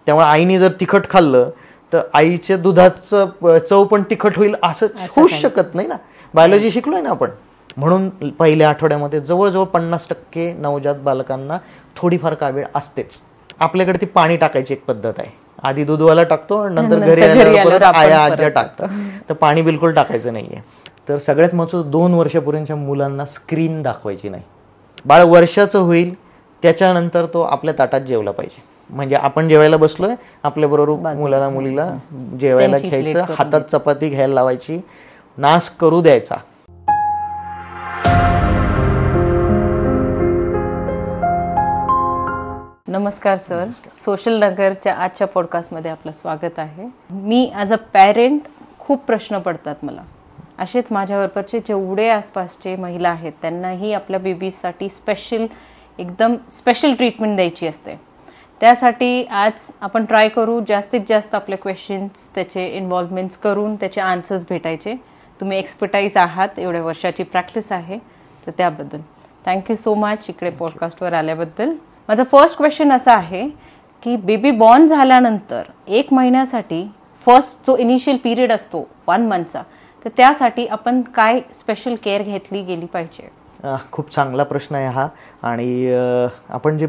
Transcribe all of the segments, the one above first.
त्यामुळे आईने जर तिखट खाल्लं तर आईच्या दुधाचं चव पण तिखट होईल असं होऊच शकत नाही ना. बायोलॉजी शिकलोय ना आपण. म्हणून पहिल्या आठवड्यामध्ये जवळजवळ 50% नवजात बालकांना थोडीफार कावीळ असतेच. आपल्याकडे ती पाणी टाकायची एक पद्धत आहे. आधी दूधवाला टाकतो, नंतर घरी आल्यावर आया आज्या टाकतात. तर पाणी बिलकुल टाकायचं नाहीये. तर सगळ्यात महत्त्वाचं 2 वर्षापर्यंतच्या मुलांना स्क्रीन दाखवायची नाही. बाळ वर्षाचं होईल त्याच्यानंतर तो आपल्या ताटात जेवला पाहिजे. म्हणजे आपण जेवायला बसलोय, आपल्याबरोबर मुलाला मुलीला जेवायला घ्यायचं, हातात चपाती घ्यायला लावायची, नाश करू द्यायचा. नमस्कार सर, सोशल नगरच्या आजच्या पॉडकास्टमध्ये आपलं स्वागत आहे. मी ॲज अ पॅरेंट खूप प्रश्न पडतात मला. असेच माझ्याबरोबरचे जेवढे आसपासचे महिला आहेत त्यांनाही आपल्या बेबीसाठी एकदम स्पेशल ट्रीटमेंट द्यायची असते. त्यासाठी आज आपण ट्राय करू जास्तीत जास्त आपले क्वेश्चन्स, त्याचे इन्व्हॉल्वमेंट्स करून त्याचे आन्सर्स भेटायचे. तुम्ही एक्सपर्टाईज आहात, एवढ्या वर्षाची प्रॅक्टिस आहे, तर त्याबद्दल थँक्यू सो मच इकडे पॉडकास्टवर आल्याबद्दल. माझा फर्स्ट क्वेश्चन असा आहे की बेबी बॉर्न झाल्यानंतर 1 महिन्यासाठी फर्स्ट जो इनिशियल पिरियड असतो 1 मंथचा, तर त्यासाठी आपण काय स्पेशल केअर घेतली गेली पाहिजे? खूप चांगला प्रश्न आहे हा. आणि आपण जे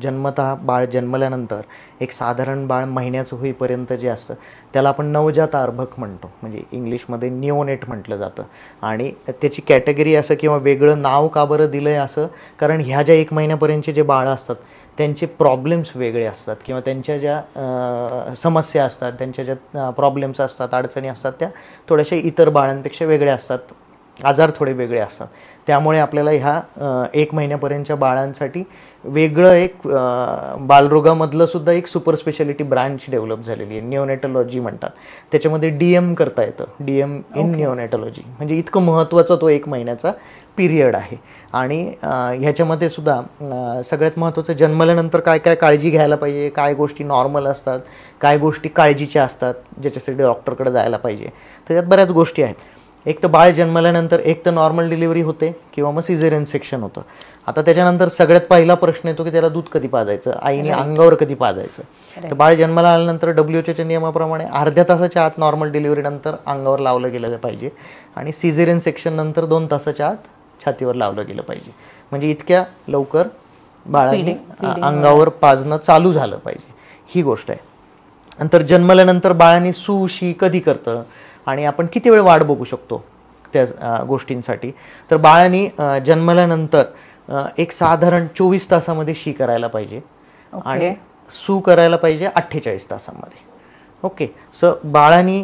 जन्मतः बाळ जन्मल्यानंतर एक साधारण बाळ महिन्याचं होईपर्यंत जे असतं त्याला आपण नवजात अर्भक म्हणतो, म्हणजे इंग्लिशमध्ये निओनेट म्हटलं जातं. आणि त्याची कॅटेगरी असं किंवा वेगळं नाव का बरं दिलं आहे असं, कारण ह्या ज्या 1 महिन्यापर्यंतचे जे बाळं असतात त्यांचे प्रॉब्लेम्स वेगळे असतात किंवा त्यांच्या ज्या समस्या असतात, त्यांच्या ज्या प्रॉब्लेम्स असतात, अडचणी असतात, त्या थोड्याशा इतर बाळांपेक्षा वेगळ्या असतात, आजार थोडे वेगळे असतात. त्यामुळे आपल्याला ह्या 1 महिन्यापर्यंतच्या बाळांसाठी वेगळं एक बालरोगामधलं सुद्धा एक सुपर स्पेशालिटी ब्रांच डेव्हलप झालेली आहे, निओनेटॉलॉजी म्हणतात. त्याच्यामध्ये DM करता येतं, DM इन निओनेटॉलॉजी. म्हणजे इतकं महत्त्वाचा तो 1 महिन्याचा पिरियड आहे. आणि ह्याच्यामध्ये सुद्धा सगळ्यात महत्त्वाचं जन्मल्यानंतर काय काय काळजी घ्यायला पाहिजे, काय गोष्टी नॉर्मल असतात, काय गोष्टी काळजीच्या असतात ज्याच्यासाठी डॉक्टरकडे जायला पाहिजे. तर त्यात बऱ्याच गोष्टी आहेत. एक तर बाळ जन्मल्यानंतर एक तर नॉर्मल डिलिव्हरी होते किंवा मग सिझेरियन सेक्शन होतं. आता त्याच्यानंतर सगळ्यात पहिला प्रश्न येतो की त्याला दूध कधी पाजायचं, आईने अंगावर कधी पाजायचं. तर बाळ जन्माला आल्यानंतर WHOच्या नियमाप्रमाणे अर्ध्या तासाच्या आत नॉर्मल डिलिव्हरीनंतर अंगावर लावलं गेलं पाहिजे आणि सिझेरियन सेक्शन नंतर 2 तासाच्या आत छातीवर लावलं गेलं पाहिजे. म्हणजे इतक्या लवकर बाळाने अंगावर पाजणं चालू झालं पाहिजे, ही गोष्ट आहे. नंतर जन्मल्यानंतर बाळाने शी कधी करतं आणि आपण किती वेळ वाट बघू शकतो त्या गोष्टींसाठी. तर बाळाने जन्मल्यानंतर एक साधारण 24 तासामध्ये शी करायला पाहिजे आणि सू करायला पाहिजे 48 तासामध्ये. ओके, बाळाने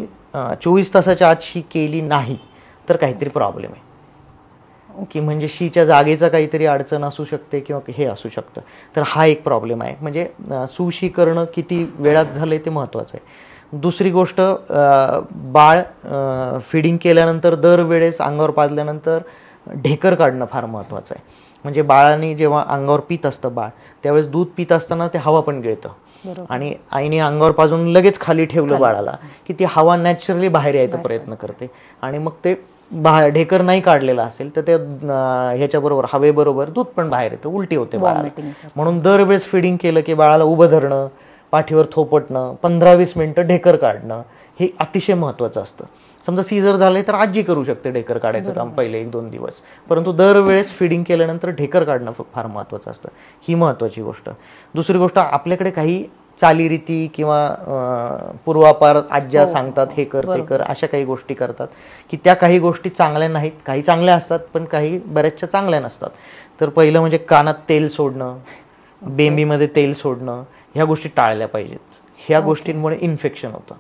24 तासाच्या आत शी केली नाही तर काहीतरी प्रॉब्लेम आहे की म्हणजे शीच्या जागेचा काहीतरी अडचण असू शकते किंवा हे असू शकतं. तर हा एक प्रॉब्लेम आहे. म्हणजे शी करणं किती वेळात झालं ते महत्त्वाचं आहे. दुसरी गोष्ट, बाळ फिडिंग केल्यानंतर दरवेळेस अंगावर पाजल्यानंतर ढेकर काढणं फार महत्त्वाचं आहे. म्हणजे बाळाने जेव्हा अंगावर पित असतं बाळ, त्यावेळेस दूध पित असताना ते हवा पण गिळतं आणि आईने अंगावर पाजून लगेच खाली ठेवलं बाळाला की ती हवा नॅचरली बाहेर यायचा प्रयत्न करते आणि मग ते ढेकर नाही काढलेला असेल तर ते ह्याच्याबरोबर हवेबरोबर दूध पण बाहेर येतं, उलटी होते बाळाला. म्हणून दरवेळेस फिडिंग केलं की बाळाला उभं धरणं, पाठीवर थोपटणं, 15-20 मिनिटं ढेकर काढणं हे अतिशय महत्त्वाचं असतं. समजा सीझर झालंय तर आजी करू शकते ढेकर काढायचं काम पहिले 1-2 दिवस, परंतु दरवेळेस फिडिंग केल्यानंतर ढेकर काढणं फार महत्त्वाचं असतं. ही महत्त्वाची गोष्ट. दुसरी गोष्ट, आपल्याकडे काही चालीरीती किंवा पूर्वापार आज्या सांगतात हे कर ते कर, अशा काही गोष्टी करतात की त्या काही गोष्टी चांगल्या नाहीत. काही चांगल्या असतात पण काही बऱ्याचशा चांगल्या नसतात. तर पहिलं म्हणजे कानात तेल सोडणं, बेंबीमध्ये तेल सोडणं, ह्या गोष्टी टाळल्या पाहिजेत. ह्या गोष्टींमुळे इन्फेक्शन होतं,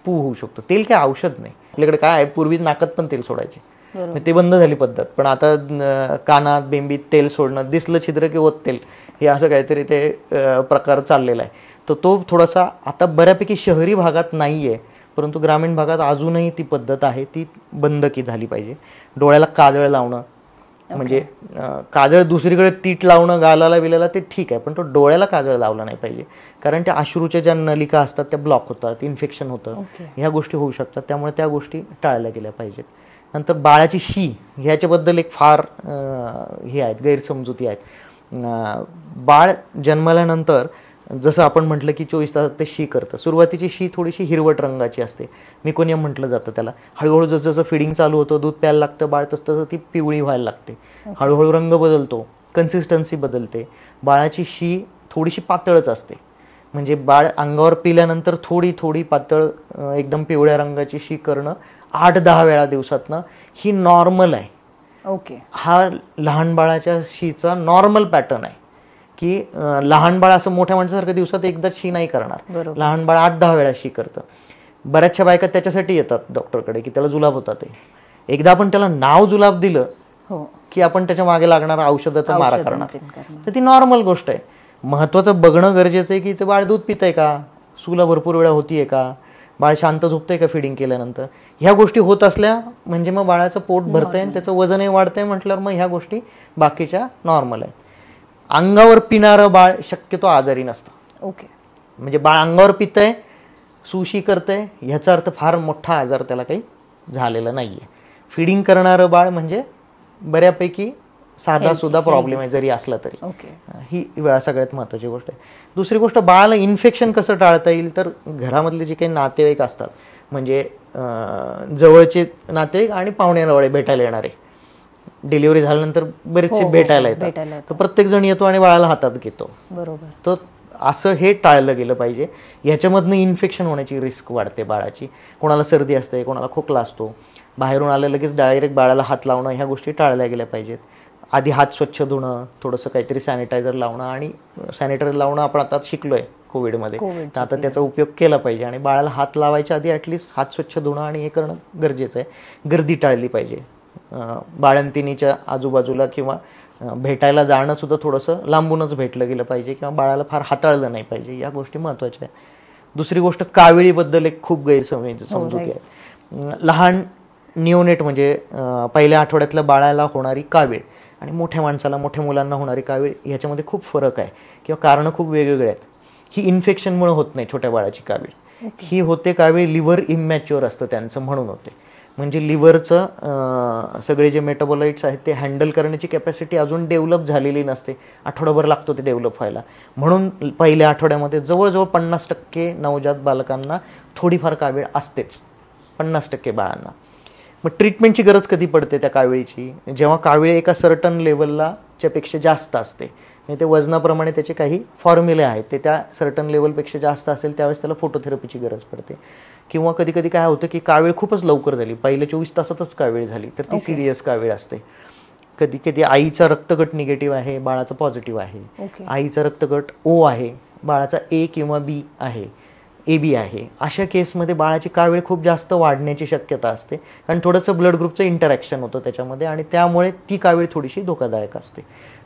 पू होऊ शकतो. तेल काय औषध नाही. आपल्याकडे काय आहे, पूर्वी नाकात पण तेल सोडायचे, ते बंद झाली पद्धत. पण आता कानात बेंबीत तेल सोडणं, दिसलं छिद्र की ओत तेल, हे असं काहीतरी ते प्रकार चाललेला आहे. तर तो थोडासा आता बऱ्यापैकी शहरी भागात नाही आहे, परंतु ग्रामीण भागात अजूनही ती पद्धत आहे, ती बंद की झाली पाहिजे. डोळ्याला काजळ लावणं, म्हणजे काजळ दुसरीकडे तीट लावणं गालाला बिलाला ते ठीक आहे, पण तो डोळ्याला काजळ लावला नाही पाहिजे, कारण त्या अश्रूच्या ज्या नलिका असतात त्या ब्लॉक होतात, इन्फेक्शन होतं, ह्या गोष्टी होऊ शकतात. त्यामुळे त्या गोष्टी टाळल्या गेल्या पाहिजेत. नंतर बाळाची शी, ह्याच्याबद्दल एक फार हे आहेत, गैरसमजुती आहेत. बाळ जन्मल्यानंतर जसं आपण म्हटलं की 24 तासात ते शी करतं. सुरुवातीची शी थोडीशी हिरवट रंगाची असते, मेकोनियम म्हटलं जातं त्याला. हळूहळू जसं जसं फिडिंग चालू होतं, दूध प्यायला लागतं बाळ, तसं ती पिवळी व्हायला लागते. हळूहळू रंग बदलतो, कन्सिस्टन्सी बदलते. बाळाची शी थोडीशी पातळच असते, म्हणजे बाळ अंगावर पिल्यानंतर थोडी थोडी पातळ एकदम पिवळ्या रंगाची शी करणं 8-10 वेळा दिवसातनं ही नॉर्मल आहे. ओके. हा लहान बाळाच्या शीचा नॉर्मल पॅटर्न आहे, की लहान बाळ असं मोठ्या माणसासारखं दिवसात एकदाच शी नाही करणार. लहान बाळ 8-10 वेळा शी करतं. बऱ्याचशा बायका त्याच्यासाठी येतात डॉक्टरकडे की त्याला जुलाब होतात. एकदा आपण त्याला नाव जुलाब दिलं की आपण त्याच्या मागे लागणारा औषधाचा मारा करणार. तर ती नॉर्मल गोष्ट आहे. महत्वाचं बघणं गरजेचं आहे की ते बाळ दूध पितंय का, सुला भरपूर वेळा होतीये का, बाळ शांत झोपतंय का फिडिंग केल्यानंतर. ह्या गोष्टी होत असल्या म्हणजे मग बाळाचं पोट भरतंय आणि त्याचं वजनही वाढतंय म्हटल्यावर मग ह्या गोष्टी बाकीच्या नॉर्मल आहेत. अंगावर पिणारं बाळ शक्यतो आजारी नसतं. ओके. म्हणजे बाळ अंगावर पितंय, सुशी करतंय, ह्याचा अर्थ फार मोठा आजार त्याला काही झालेला नाहीये. फिडिंग करणारं बाळ म्हणजे बऱ्यापैकी साधा सुद्धा प्रॉब्लेम आहे जरी असला तरी. ही सगळ्यात महत्त्वाची गोष्ट आहे. दुसरी गोष्ट, बाळाला इन्फेक्शन कसं टाळता येईल, तर घरामधले जे काही नातेवाईक असतात, म्हणजे जवळचे नातेवाईक आणि पाहुणेरावळे भेटायला येणारे, डिलिव्हरी झाल्यानंतर बरेचसे भेटायला येतात, तर प्रत्येक जण येतो आणि बाळाला हातात घेतो. बरोबर. तर असं हे टाळलं गेलं पाहिजे. ह्याच्यामधनं इन्फेक्शन होण्याची रिस्क वाढते बाळाची. कोणाला सर्दी असते, कोणाला खोकला असतो, बाहेरून आलं लगेच डायरेक्ट बाळाला हात लावणं, ह्या गोष्टी टाळल्या गेल्या पाहिजेत. आधी हात स्वच्छ धुणं, थोडंसं काहीतरी सॅनिटायझर लावणं, आणि सॅनिटायझर लावणं आपण आता शिकलोय कोविडमध्ये, तर आता त्याचा उपयोग केला पाहिजे. आणि बाळाला हात लावायच्या आधी ॲटलिस्ट हात स्वच्छ धुणं आणि हे करणं गरजेचं आहे. गर्दी टाळली पाहिजे. बाळंतिणीच्या आजूबाजूला किंवा भेटायला जाणं सुद्धा थोडंसं लांबूनच भेटलं गेलं पाहिजे, किंवा बाळाला फार हाताळलं नाही पाहिजे. या गोष्टी महत्त्वाच्या आहेत. दुसरी गोष्ट, काविळीबद्दल एक खूप गैरसमजुती आहे. लहान निओनेट म्हणजे पहिल्या आठवड्यातल्या बाळाला होणारी कावीळ आणि मोठ्या माणसाला, मोठ्या मुलांना होणारी कावीळ, ह्याच्यामध्ये खूप फरक आहे किंवा कारणं खूप वेगवेगळे आहेत. ही इन्फेक्शनमुळे होत नाही छोट्या बाळाची कावीळ. ही होते कावीळ लिव्हर इमॅच्युअर असतं त्यांचं, म्हणून होते. म्हणजे लिव्हरचं सगळे जे मेटाबोलाइट्स आहेत ते हँडल करण्याची कॅपॅसिटी अजून डेव्हलप झालेली नसते. आठवडाभर लागतो ते डेव्हलप व्हायला. म्हणून पहिल्या आठवड्यामध्ये जवळजवळ 50% नवजात बालकांना थोडीफार कावीळ असतेच, 50% बाळांना. मग ट्रीटमेंटची गरज कधी पडते त्या काविळीची, जेव्हा कावीळ एका सर्टन लेवलला पेक्षा जास्त असते. म्हणजे ते वजनाप्रमाणे त्याचे काही फॉर्म्युले आहेत, ते त्या सर्टन लेवलपेक्षा जास्त असेल त्यावेळेस त्याला फोटोथेरपीची गरज पडते. किंवा कधी कधी काय होतं की कावीळ खूपच लवकर झाली, पहिले 24 तासातच कावीळ झाली, तर ती सिरियस कावीळ असते. कधी कधी आईचा रक्तगट निगेटिव्ह आहे, बाळाचा पॉझिटिव्ह आहे. आईचा रक्तगट O आहे, बाळाचा A किंवा B आहे, AB आहे. अशा केसमध्ये बाळाची कावीळ खूप जास्त वाढण्याची शक्यता असते, कारण थोडंसं ब्लड ग्रुपचं इंटरॅक्शन होतं त्याच्यामध्ये, आणि त्यामुळे ती कावीळ थोडीशी धोकादायक असते.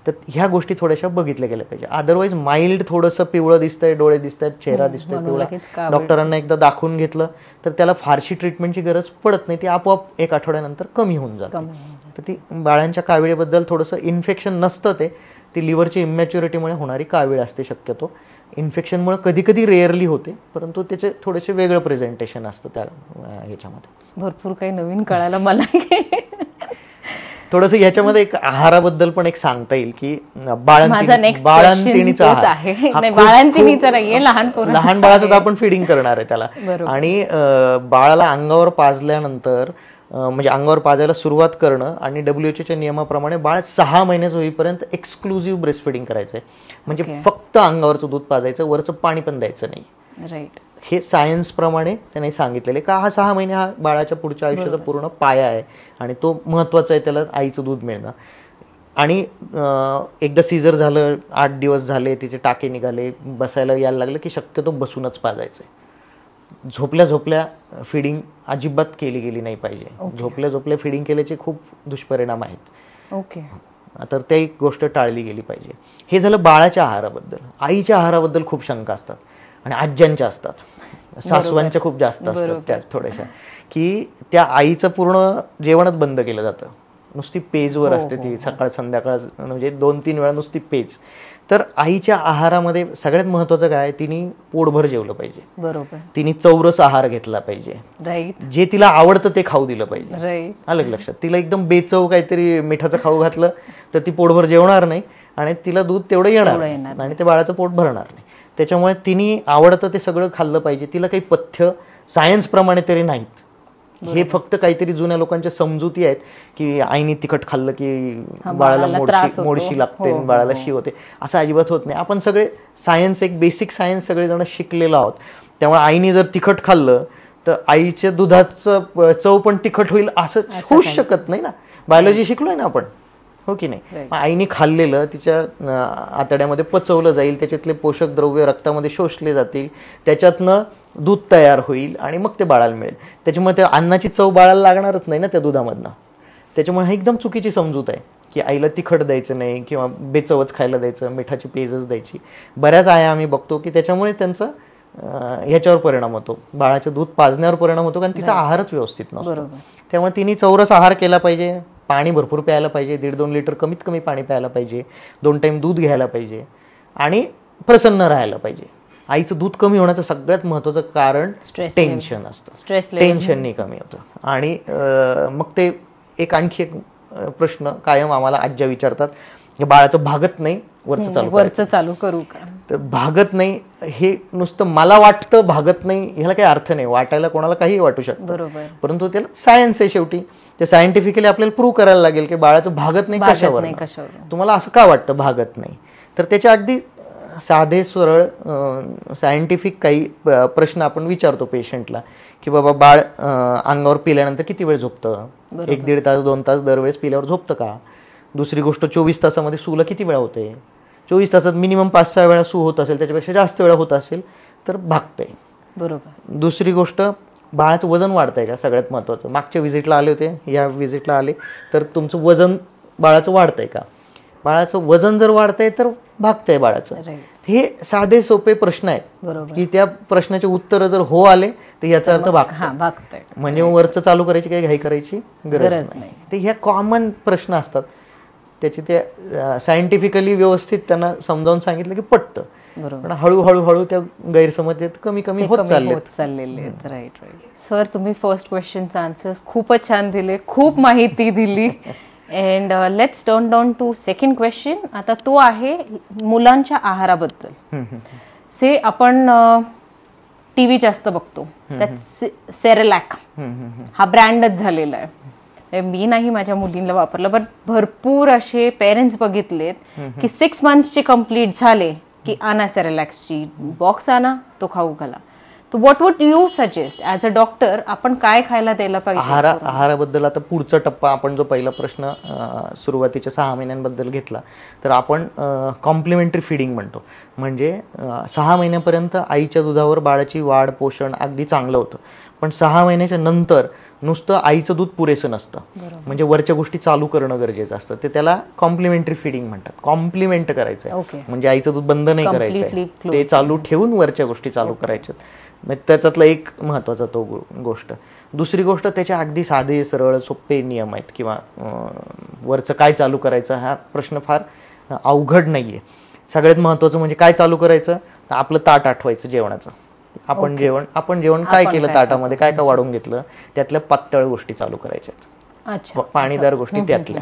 तर ह्या गोष्टी थोड्याशा बघितल्या गेल्या पाहिजे. अदरवाईज माइल्ड थोडंसं पिवळं दिसतंय, डोळे दिसत आहेत, चेहरा दिसतोय पिवळा, डॉक्टरांना एकदा दाखवून घेतलं तर त्याला फारशी ट्रीटमेंटची गरज पडत नाही, ती आपोआप 1 आठवड्यानंतर कमी होऊन जाते. तर ती बाळांच्या काविळीबद्दल थोडंसं इन्फेक्शन नसतं, ते लिव्हरची इमॅच्युरिटीमुळे होणारी कावीळ असते शक्यतो. इन्फेक्शनमुळे कधी कधी रेअरली होते, परंतु त्याचे थोडेसे वेगळं प्रेझेंटेशन असतं त्या ह्याच्यामध्ये. भरपूर काही नवीन कळायला मला. थोडंसं ह्याच्यामध्ये एक आहाराबद्दल पण एक सांगता येईल की बाळंतिणीचा लहान बाळाचं तर आपण फिडिंग करणार आहे त्याला, आणि बाळाला अंगावर पाजल्यानंतर म्हणजे अंगावर पाजायला सुरुवात करणं, आणि WHOच्या नियमाप्रमाणे बाळ 6 महिन्याचं होईपर्यंत एक्सक्लुझिव्ह ब्रेस्ट फिडिंग करायचंय. म्हणजे फक्त अंगावरचं दूध पाजायचं, वरचं पाणी पण द्यायचं नाही. राईट. हे सायन्सप्रमाणे त्याने सांगितलेले का हा 6 महिने हा बाळाच्या पुढच्या आयुष्याचा पूर्ण पाया आहे, आणि तो महत्त्वाचा आहे त्याला आईचं दूध मिळणं. आणि एकदा सीझर झालं, 8 दिवस झाले, तिचे टाके निघाले, बसायला यायला लागलं की शक्यतो बसूनच पाजायचं आहे. झोपल्या फिडिंग अजिबात केली गेली नाही पाहिजे. झोपल्या फिडिंग केल्याचे खूप दुष्परिणाम आहेत. तर ते एक गोष्ट टाळली गेली पाहिजे. हे झालं बाळाच्या आहाराबद्दल. आईच्या आहाराबद्दल खूप शंका असतात, आणि आज्यांच्या असतात, सासवांच्या खूप जास्त असतात त्यात थोड्याशा, की त्या आईचं पूर्ण जेवणच बंद केलं जातं, नुसती पेजवर असते ती, सकाळ संध्याकाळ म्हणजे 2-3 वेळा नुसती पेज. तर आईच्या आहारामध्ये सगळ्यात महत्वाचं काय, तिने पोटभर जेवलं पाहिजे. बरोबर. तिने चौरस आहार घेतला पाहिजे. राईट. जे तिला आवडतं ते खाऊ दिलं पाहिजे. राईट. आलं लक्षात. तिला एकदम बेचव काहीतरी मिठाचं खाऊ घातलं तर ती पोटभर जेवणार नाही, आणि तिला दूध तेवढं येणार आणि ते बाळाचं पोट भरणार नाही. त्याच्यामुळे तिने आवडतं ते सगळं खाल्लं पाहिजे. तिला काही पथ्य सायन्सप्रमाणे तरी नाहीत. हे फक्त काहीतरी जुन्या लोकांच्या समजुती आहेत की आईने तिखट खाल्लं की बाळाला मोडशी लागते, बाळाला शी होते. असं अजिबात होत नाही. आपण सगळे सायन्स, एक बेसिक सायन्स सगळेजण शिकलेलो आहोत. त्यामुळे आईने जर तिखट खाल्लं तर आईच्या दुधाचं चव पण तिखट होईल असं होऊच शकत नाही ना. बायोलॉजी शिकलोय ना आपण, हो की नाही. आईने खाल्लेलं तिच्या आतड्यामध्ये पचवलं जाईल, त्याच्यातले पोषक द्रव्य रक्तामध्ये शोषले जातील, त्याच्यातनं दूध तयार होईल आणि मग ते बाळाला मिळेल. त्याच्यामुळे त्या अन्नाची चव बाळाला लागणारच नाही ना त्या दुधामधनं. त्याच्यामुळे ही एकदम चुकीची समजूत आहे की आईला तिखट द्यायचं नाही किंवा बेचवच खायला द्यायचं, मिठाची पेजच द्यायची. बऱ्याच आया आम्ही बघतो की त्याच्यामुळे त्यांचं ह्याच्यावर परिणाम होतो, बाळाचं दूध पाजण्यावर परिणाम होतो, कारण तिचा आहारच व्यवस्थित नसतो. त्यामुळे तिने चौरस आहार केला पाहिजे, पाणी भरपूर प्यायला पाहिजे, 1.5-2 लिटर कमीत कमी पाणी प्यायला पाहिजे, 2 टाईम दूध घ्यायला पाहिजे आणि प्रसन्न राहायला पाहिजे. आईचं दूध कमी होण्याचं सगळ्यात महत्त्वाचं कारण टेन्शन असतं. टेन्शनने कमी होतं. आणि मग ते आणखी एक प्रश्न कायम आम्हाला आज्या विचारतात, बाळाचं भागत नाही, वरचं चालू करू का. तर भागत नाही हे नुसतं मला वाटतं भागत नाही ह्याला काही अर्थ नाही. वाटायला कोणाला काही वाटू शकतं, परंतु त्याला सायन्स आहे शेवटी. ते सायंटिफिकली आपल्याला प्रूव्ह करायला लागेल की बाळाचं भागत नाही कशावर. तुम्हाला असं का वाटतं भागत नाही, तर त्याच्या अगदी साधे सरळ सायंटिफिक काही प्रश्न आपण विचारतो पेशंटला की बाबा बाळ अंगावर पिल्यानंतर किती वेळ झोपतं, 1-1.5 तास 2 तास दरवेळेस पिल्यावर झोपतं का. दुसरी गोष्ट 24 तासामध्ये सूला किती वेळा होते. 24 तासात मिनिमम 5-6 वेळा सू होत असेल, त्याच्यापेक्षा जास्त वेळा होत असेल तर भागतंय. बरोबर. दुसरी गोष्ट बाळाचं वजन वाढतंय का, सगळ्यात महत्त्वाचं. मागच्या व्हिजिटला आले होते, या व्हिजिटला आले तर तुमचं वजन बाळाचं वाढतंय का. बाळाचं वजन जर वाढतंय तर भागतंय बाळाचं. हे साधे सोपे प्रश्न आहेत की त्या प्रश्नाचे उत्तर जर हो आले तर याचा अर्थ भागतंय. म्हणजे वरचं चालू करायची काही घाई करायची गरज नाही. ते ह्या कॉमन प्रश्न असतात, त्याची ते सायंटिफिकली व्यवस्थित त्यांना समजावून सांगितलं की पटतं. पण हळूहळू त्या गैरसमज कमी होत चाललेले. राईट. सर, तुम्ही फर्स्ट क्वेश्चनचा आन्सर्स खूपच छान दिले, खूप माहिती दिली. And let's turn down to second question. आता तो आहे मुलांच्या आहाराबद्दल. से आपण टीव्ही जास्त बघतो, त्यात सेरेलॅक हा ब्रँडच झालेला आहे. मी नाही माझ्या मुलींना वापरलं, पण भरपूर असे पेरेंट्स बघितलेत की 6 मंथ्सचे कम्प्लीट झाले की आणा सेरेलॅक्सची बॉक्स, आणा तो खाऊ घाला. तर what would you suggest as a doctor, आपण काय खायला द्यायला पाहिजे. आहाराबद्दल आता पुढचा टप्पा, आपण जो पहिला प्रश्न सुरुवातीच्या 6 महिन्यांबद्दल घेतला, तर आपण कॉम्प्लिमेंटरी फिडिंग म्हणतो. म्हणजे 6 महिन्यापर्यंत आईच्या दुधावर बाळाची वाढ पोषण अगदी चांगलं होतं. पण 6 महिन्याच्या नंतर नुसतं आईचं दूध पुरेसं नसतं. म्हणजे वरच्या गोष्टी चालू करणं गरजेचं असतं. ते त्याला कॉम्प्लिमेंटरी फिडिंग म्हणतात. कॉम्प्लिमेंट करायचं आहे, म्हणजे आईचं दूध बंद नाही करायचं, ते चालू ठेवून वरच्या गोष्टी चालू करायच्यात. त्याच्यातला एक महत्त्वाचा तो गोष्ट. दुसरी गोष्ट, त्याच्या अगदी साधे सरळ सोपे नियम आहेत, किंवा वरचं काय चालू करायचं हा प्रश्न फार अवघड नाही आहे. सगळ्यात महत्त्वाचं म्हणजे काय चालू करायचं, तर आपलं ताट आठवायचं जेवणाचं. आपण जेवण काय केलं ताटामध्ये, काय काय वाढून घेतलं, त्यातल्या पातळ गोष्टी चालू करायच्यात, पाणीदार गोष्टी त्यातल्या.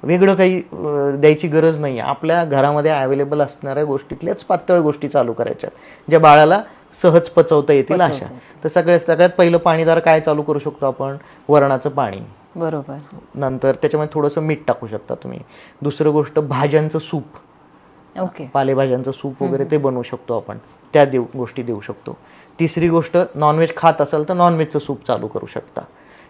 वेगळं काही द्यायची गरज नाही. आपल्या घरामध्ये अवेलेबल असणाऱ्या गोष्टीतल्याच पातळ गोष्टी चालू करायच्यात, ज्या बाळाला सहज पचवता येतील अशा. तर सगळ्यात पहिलं पाणीदार काय चालू करू शकतो आपण, वरणाचं पाणी. बरोबर. नंतर त्याच्यामध्ये थोडंसं मीठ टाकू शकता तुम्ही. दुसरं गोष्ट, भाज्यांचं सूप, पालेभाज्यांचं सूप वगैरे ते बनवू शकतो आपण, त्या गोष्टी देऊ शकतो. तिसरी गोष्ट, नॉनव्हेज खात असाल तर नॉनव्हेजचं सूप चालू करू शकता,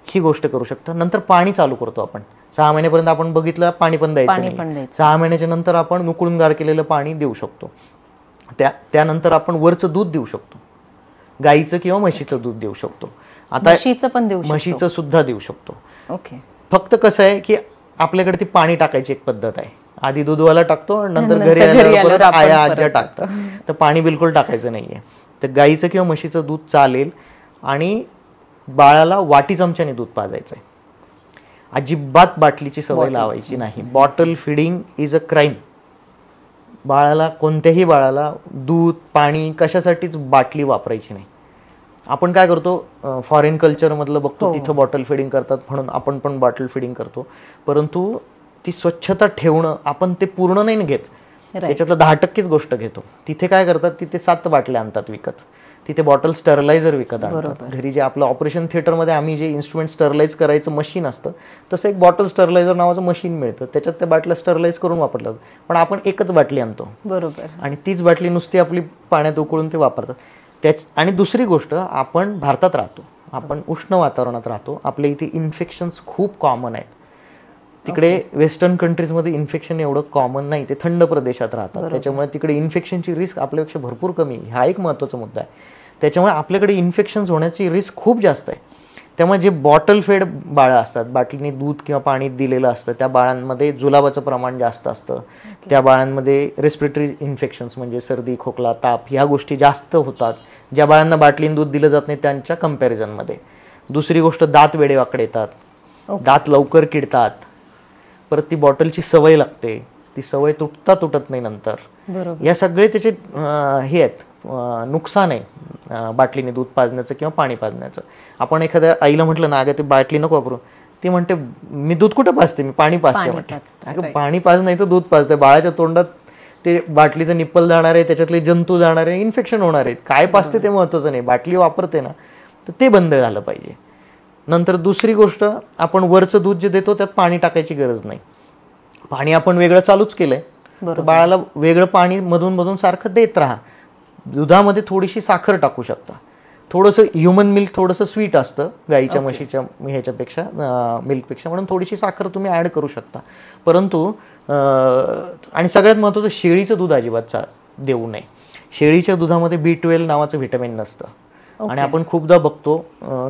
ही गोष्ट करू शकता. नंतर पाणी चालू करतो आपण. 6 महिन्यापर्यंत आपण बघितलं पाणी पण द्यायचं नाही. 6 महिन्याच्या नंतर आपण उकळून गार केलेलं पाणी देऊ शकतो. त्यानंतर आपण वरचं दूध देऊ शकतो, गाईचं किंवा म्हशीचं दूध देऊ शकतो. आता म्हशीचं सुद्धा देऊ शकतो. ओके. फक्त कसं आहे की आपल्याकडे ती पाणी टाकायची एक पद्धत आहे. आधी दूधवाला टाकतो, नंतर घरी आल्यावर आया आज्या टाकतात. तर पाणी बिलकुल टाकायचं नाहीये. तर गाईचं किंवा म्हशीचं दूध चालेल. आणि बाळाला वाटी चमच्याने दूध पाजायचंय, अजिबात बाटलीची सवय लावायची नाही. Bottle feeding is a crime. बाळाला, कोणत्याही बाळाला दूध पाणी कशासाठीच बाटली वापरायची नाही. आपण काय करतो, फॉरेन कल्चरमधलं बघतो, तिथं बॉटल फिडिंग करतात म्हणून आपण पण बॉटल फिडिंग करतो. परंतु ती स्वच्छता ठेवणं, आपण ते पूर्ण नाही घेत. त्याच्यातलं 10% गोष्ट घेतो. तिथे काय करतात, तिथे 7 बाटल्या आणतात विकत, तिथे बॉटल स्टरलायझर विकत आणतात. घरी जे आपलं ऑपरेशन थिएटरमध्ये आम्ही जे इन्स्ट्रुमेंट स्टरलाइज करायचं मशीन असतं, तसं एक बॉटल स्टरलायझर नावाचं मशीन मिळतं, त्याच्यात त्या बाटल्या स्टरलाइज करून वापरतात. पण आपण एकच बाटली आणतो आणि तीच बाटली नुसती आपली पाण्यात उकळून ते वापरतात. आणि दुसरी गोष्ट, आपण भारतात राहतो, आपण उष्ण वातावरणात राहतो, आपल्या इथे इन्फेक्शन्स खूप कॉमन आहेत. तिकडे वेस्टर्न कंट्रीजमध्ये इन्फेक्शन एवढं कॉमन नाही, ते थंड प्रदेशात राहतात, त्याच्यामुळे तिकडे इन्फेक्शनची रिस्क आपल्यापेक्षा भरपूर कमी. हा एक महत्त्वाचा मुद्दा आहे. त्याच्यामुळे आपल्याकडे इन्फेक्शन्स होण्याची रिस्क खूप जास्त आहे. त्यामुळे जे बॉटल फेड बाळं असतात, बाटलीने दूध किंवा पाणी दिलेलं असतं, त्या बाळांमध्ये जुलाबाचं प्रमाण जास्त असतं. त्या बाळांमध्ये रेस्पिरेटरी इन्फेक्शन्स म्हणजे सर्दी, खोकला, ताप ह्या गोष्टी जास्त होतात, ज्या बाळांना बाटलीने दूध दिलं जात नाही त्यांच्या कंपॅरिझनमध्ये. दुसरी गोष्ट, दात वेडेवाकडे येतात, दात लवकर किडतात, परत ती बॉटलची सवय लागते, ती सवय तुटत नाही नंतर. या सगळे त्याचे हे आहेत, नुकसान आहे बाटलीने दूध पाजण्याचं किंवा पाणी पाजण्याचं. आपण एखाद्या आईला म्हटलं ना, अगं ते बाटली नको वापरू, ती म्हणते मी दूध कुठं पाजते, मी पाणी पाजते म्हणते. अगं पाणी पाज नाही तर दूध पाजते. बाळाच्या तोंडात ते बाटलीचं निप्पल जाणार आहे, त्याच्यातले जंतू जाणार आहे, इन्फेक्शन होणार आहेत. काय पाजते ते महत्त्वाचं नाही, बाटली वापरते ना, तर ते बंद झालं पाहिजे. नंतर दुसरी गोष्ट, आपण वरचं दूध जे देतो त्यात पाणी टाकायची गरज नाही. पाणी आपण वेगळं चालूच केलंय, तर बाळाला वेगळं पाणी मधून मधून सारखं देत राहा. दुधामध्ये थोडीशी साखर टाकू शकता, थोडंसं ह्युमन मिल्क थोडंसं स्वीट असतं गाईच्या म्हशीच्या ह्याच्यापेक्षा, मिल्कपेक्षा, म्हणून थोडीशी साखर तुम्ही ॲड करू शकता. परंतु आणि सगळ्यात महत्त्वाचं, शेळीचं दूध अजिबात देऊ नये. शेळीच्या दुधामध्ये B12 नावाचं व्हिटॅमिन नसतं. आणि आपण खूपदा बघतो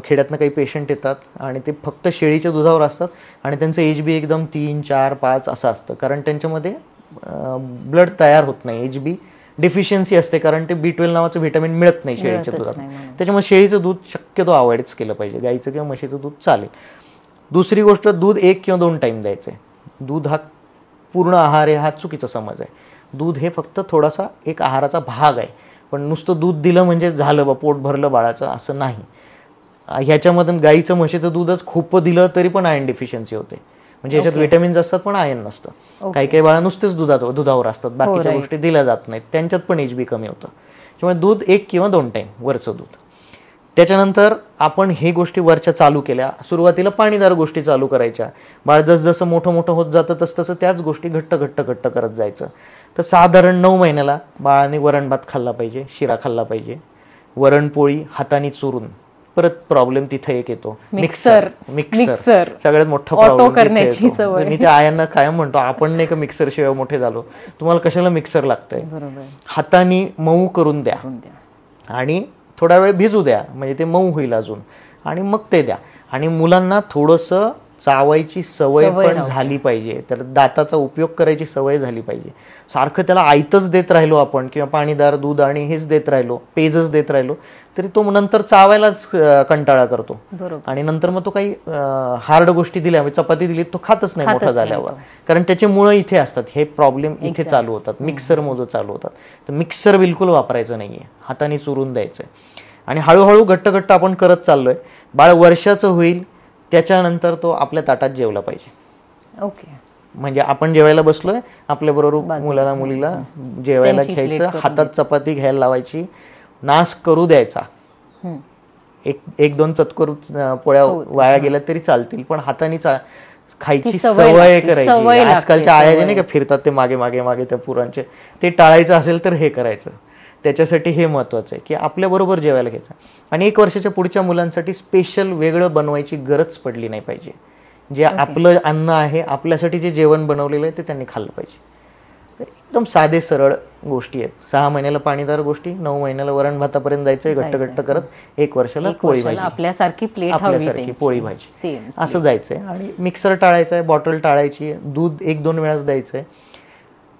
खेड्यातनं काही पेशंट येतात आणि ते फक्त शेळीच्या दुधावर असतात आणि त्यांचं HB एकदम 3, 4, 5 असं असतं, कारण त्यांच्यामध्ये ब्लड तयार होत नाही, HB डिफिशियन्सी असते, कारण ते B12 नावाचं व्हिटॅमिन मिळत नाही शेळीच्या दुधात. त्याच्यामुळे शेळीचं दूध शक्यतो अवॉइडच केलं पाहिजे. गाईचं किंवा म्हशीचं दूध चालेल. दुसरी गोष्ट, दूध 1 किंवा 2 टाईम द्यायचं आहे. दूध हा पूर्ण आहार आहे हा चुकीचा समज आहे. दूध हे फक्त थोडासा एक आहाराचा भाग आहे. पण नुसतं दूध दिलं म्हणजे झालं बा, पोट भरलं बाळाचं, असं नाही. ह्याच्यामधून गाईचं म्हशीचं दूधच खूप दिलं तरी पण आयर्न डिफिशियन्सी होते. म्हणजे याच्यात व्हिटॅमिन्स असतात पण आयर्न नसतं. काही काही बाळा नुसतेच दुधावर असतात, बाकीच्या गोष्टी दिल्या जात नाहीत, त्यांच्यात पण HB कमी होतं. त्यामुळे दूध 1 किंवा 2 टाईम वरचं दूध. त्याच्यानंतर आपण हे गोष्टी वरच्या चालू केल्या. सुरुवातीला पाणीदार गोष्टी चालू करायच्या. बाळ जसं मोठं होत जातं तसं त्याच गोष्टी घट्ट करत जायचं. तर साधारण 9 महिन्याला बाळाने वरण भात खाल्ला पाहिजे, शिरा खाल्ला पाहिजे, वरणपोळी हाताने चुरून. परत प्रॉब्लेम तिथे एक येतो, मिक्सर. सगळ्यात मोठा प्रॉब्लेम. मी त्या आयांना कायम म्हणतो, आपण नाही का मिक्सर शिवाय मोठे झालो, तुम्हाला कशाला मिक्सर लागतंय. हाताने मऊ करून द्या आणि थोडा वेळ भिजू द्या, म्हणजे ते मऊ होईल अजून, आणि मग ते द्या. आणि मुलांना थोडंसं चावायची सवय पण झाली पाहिजे, तर दाताचा उपयोग करायची सवय झाली पाहिजे. सारखं त्याला आयतच देत राहिलो आपण किंवा पाणीदार दूध आणि हेच देत राहिलो, पेजच देत राहिलो, तरी तो नंतर चावायलाच कंटाळा करतो. आणि नंतर मग तो काही हार्ड गोष्टी दिल्या, चपाती दिली तो खातच नाही मोठा झाल्यावर, कारण त्याचे मुळं इथे असतात. हे प्रॉब्लेम इथे चालू होतात, मिक्सर मोजं चालू होतात. तर मिक्सर बिलकुल वापरायचं नाहीये, हाताने चुरून द्यायचंय. आणि हळूहळू घट्ट आपण करत चाललोय. बाळ वर्षाचं होईल त्याच्यानंतर तो आपल्या ताटात जेवला पाहिजे. ओके. म्हणजे आपण जेवायला बसलोय, आपल्याबरोबर मुलाला मुलीला जेवायला घ्यायचं, हातात चपाती घ्यायला लावायची, नाश करू द्यायचा. 1-2 चतकोर पोळ्या वाया गेल्या तरी चालतील, पण हाताने खायची सवय करायची. आजकालच्या आया नाही का फिरतात ते मागे त्या पुरांचे, ते टाळायचं असेल तर हे करायचं. त्याच्यासाठी हे महत्त्वाचं आहे की आपल्याबरोबर जेवायला घ्यायचं. आणि 1 वर्षाच्या पुढच्या मुलांसाठी स्पेशल वेगळं बनवायची गरज पडली नाही पाहिजे. जे आपलं अन्न आहे, आपल्यासाठी जे जेवण बनवलेलं आहे ते त्यांनी खाल्लं पाहिजे. एकदम साधे सरळ गोष्टी आहेत. 6 महिन्याला पाणीदार गोष्टी, 9 महिन्याला वरण भातापर्यंत जायचंय घट्ट करत, 1 वर्षाला पोळी भाजी, आपल्यासारखी पोळी भाजी असं जायचंय. आणि मिक्सर टाळायचंय, बॉटल टाळायची, दूध 1-2 वेळाच द्यायचंय,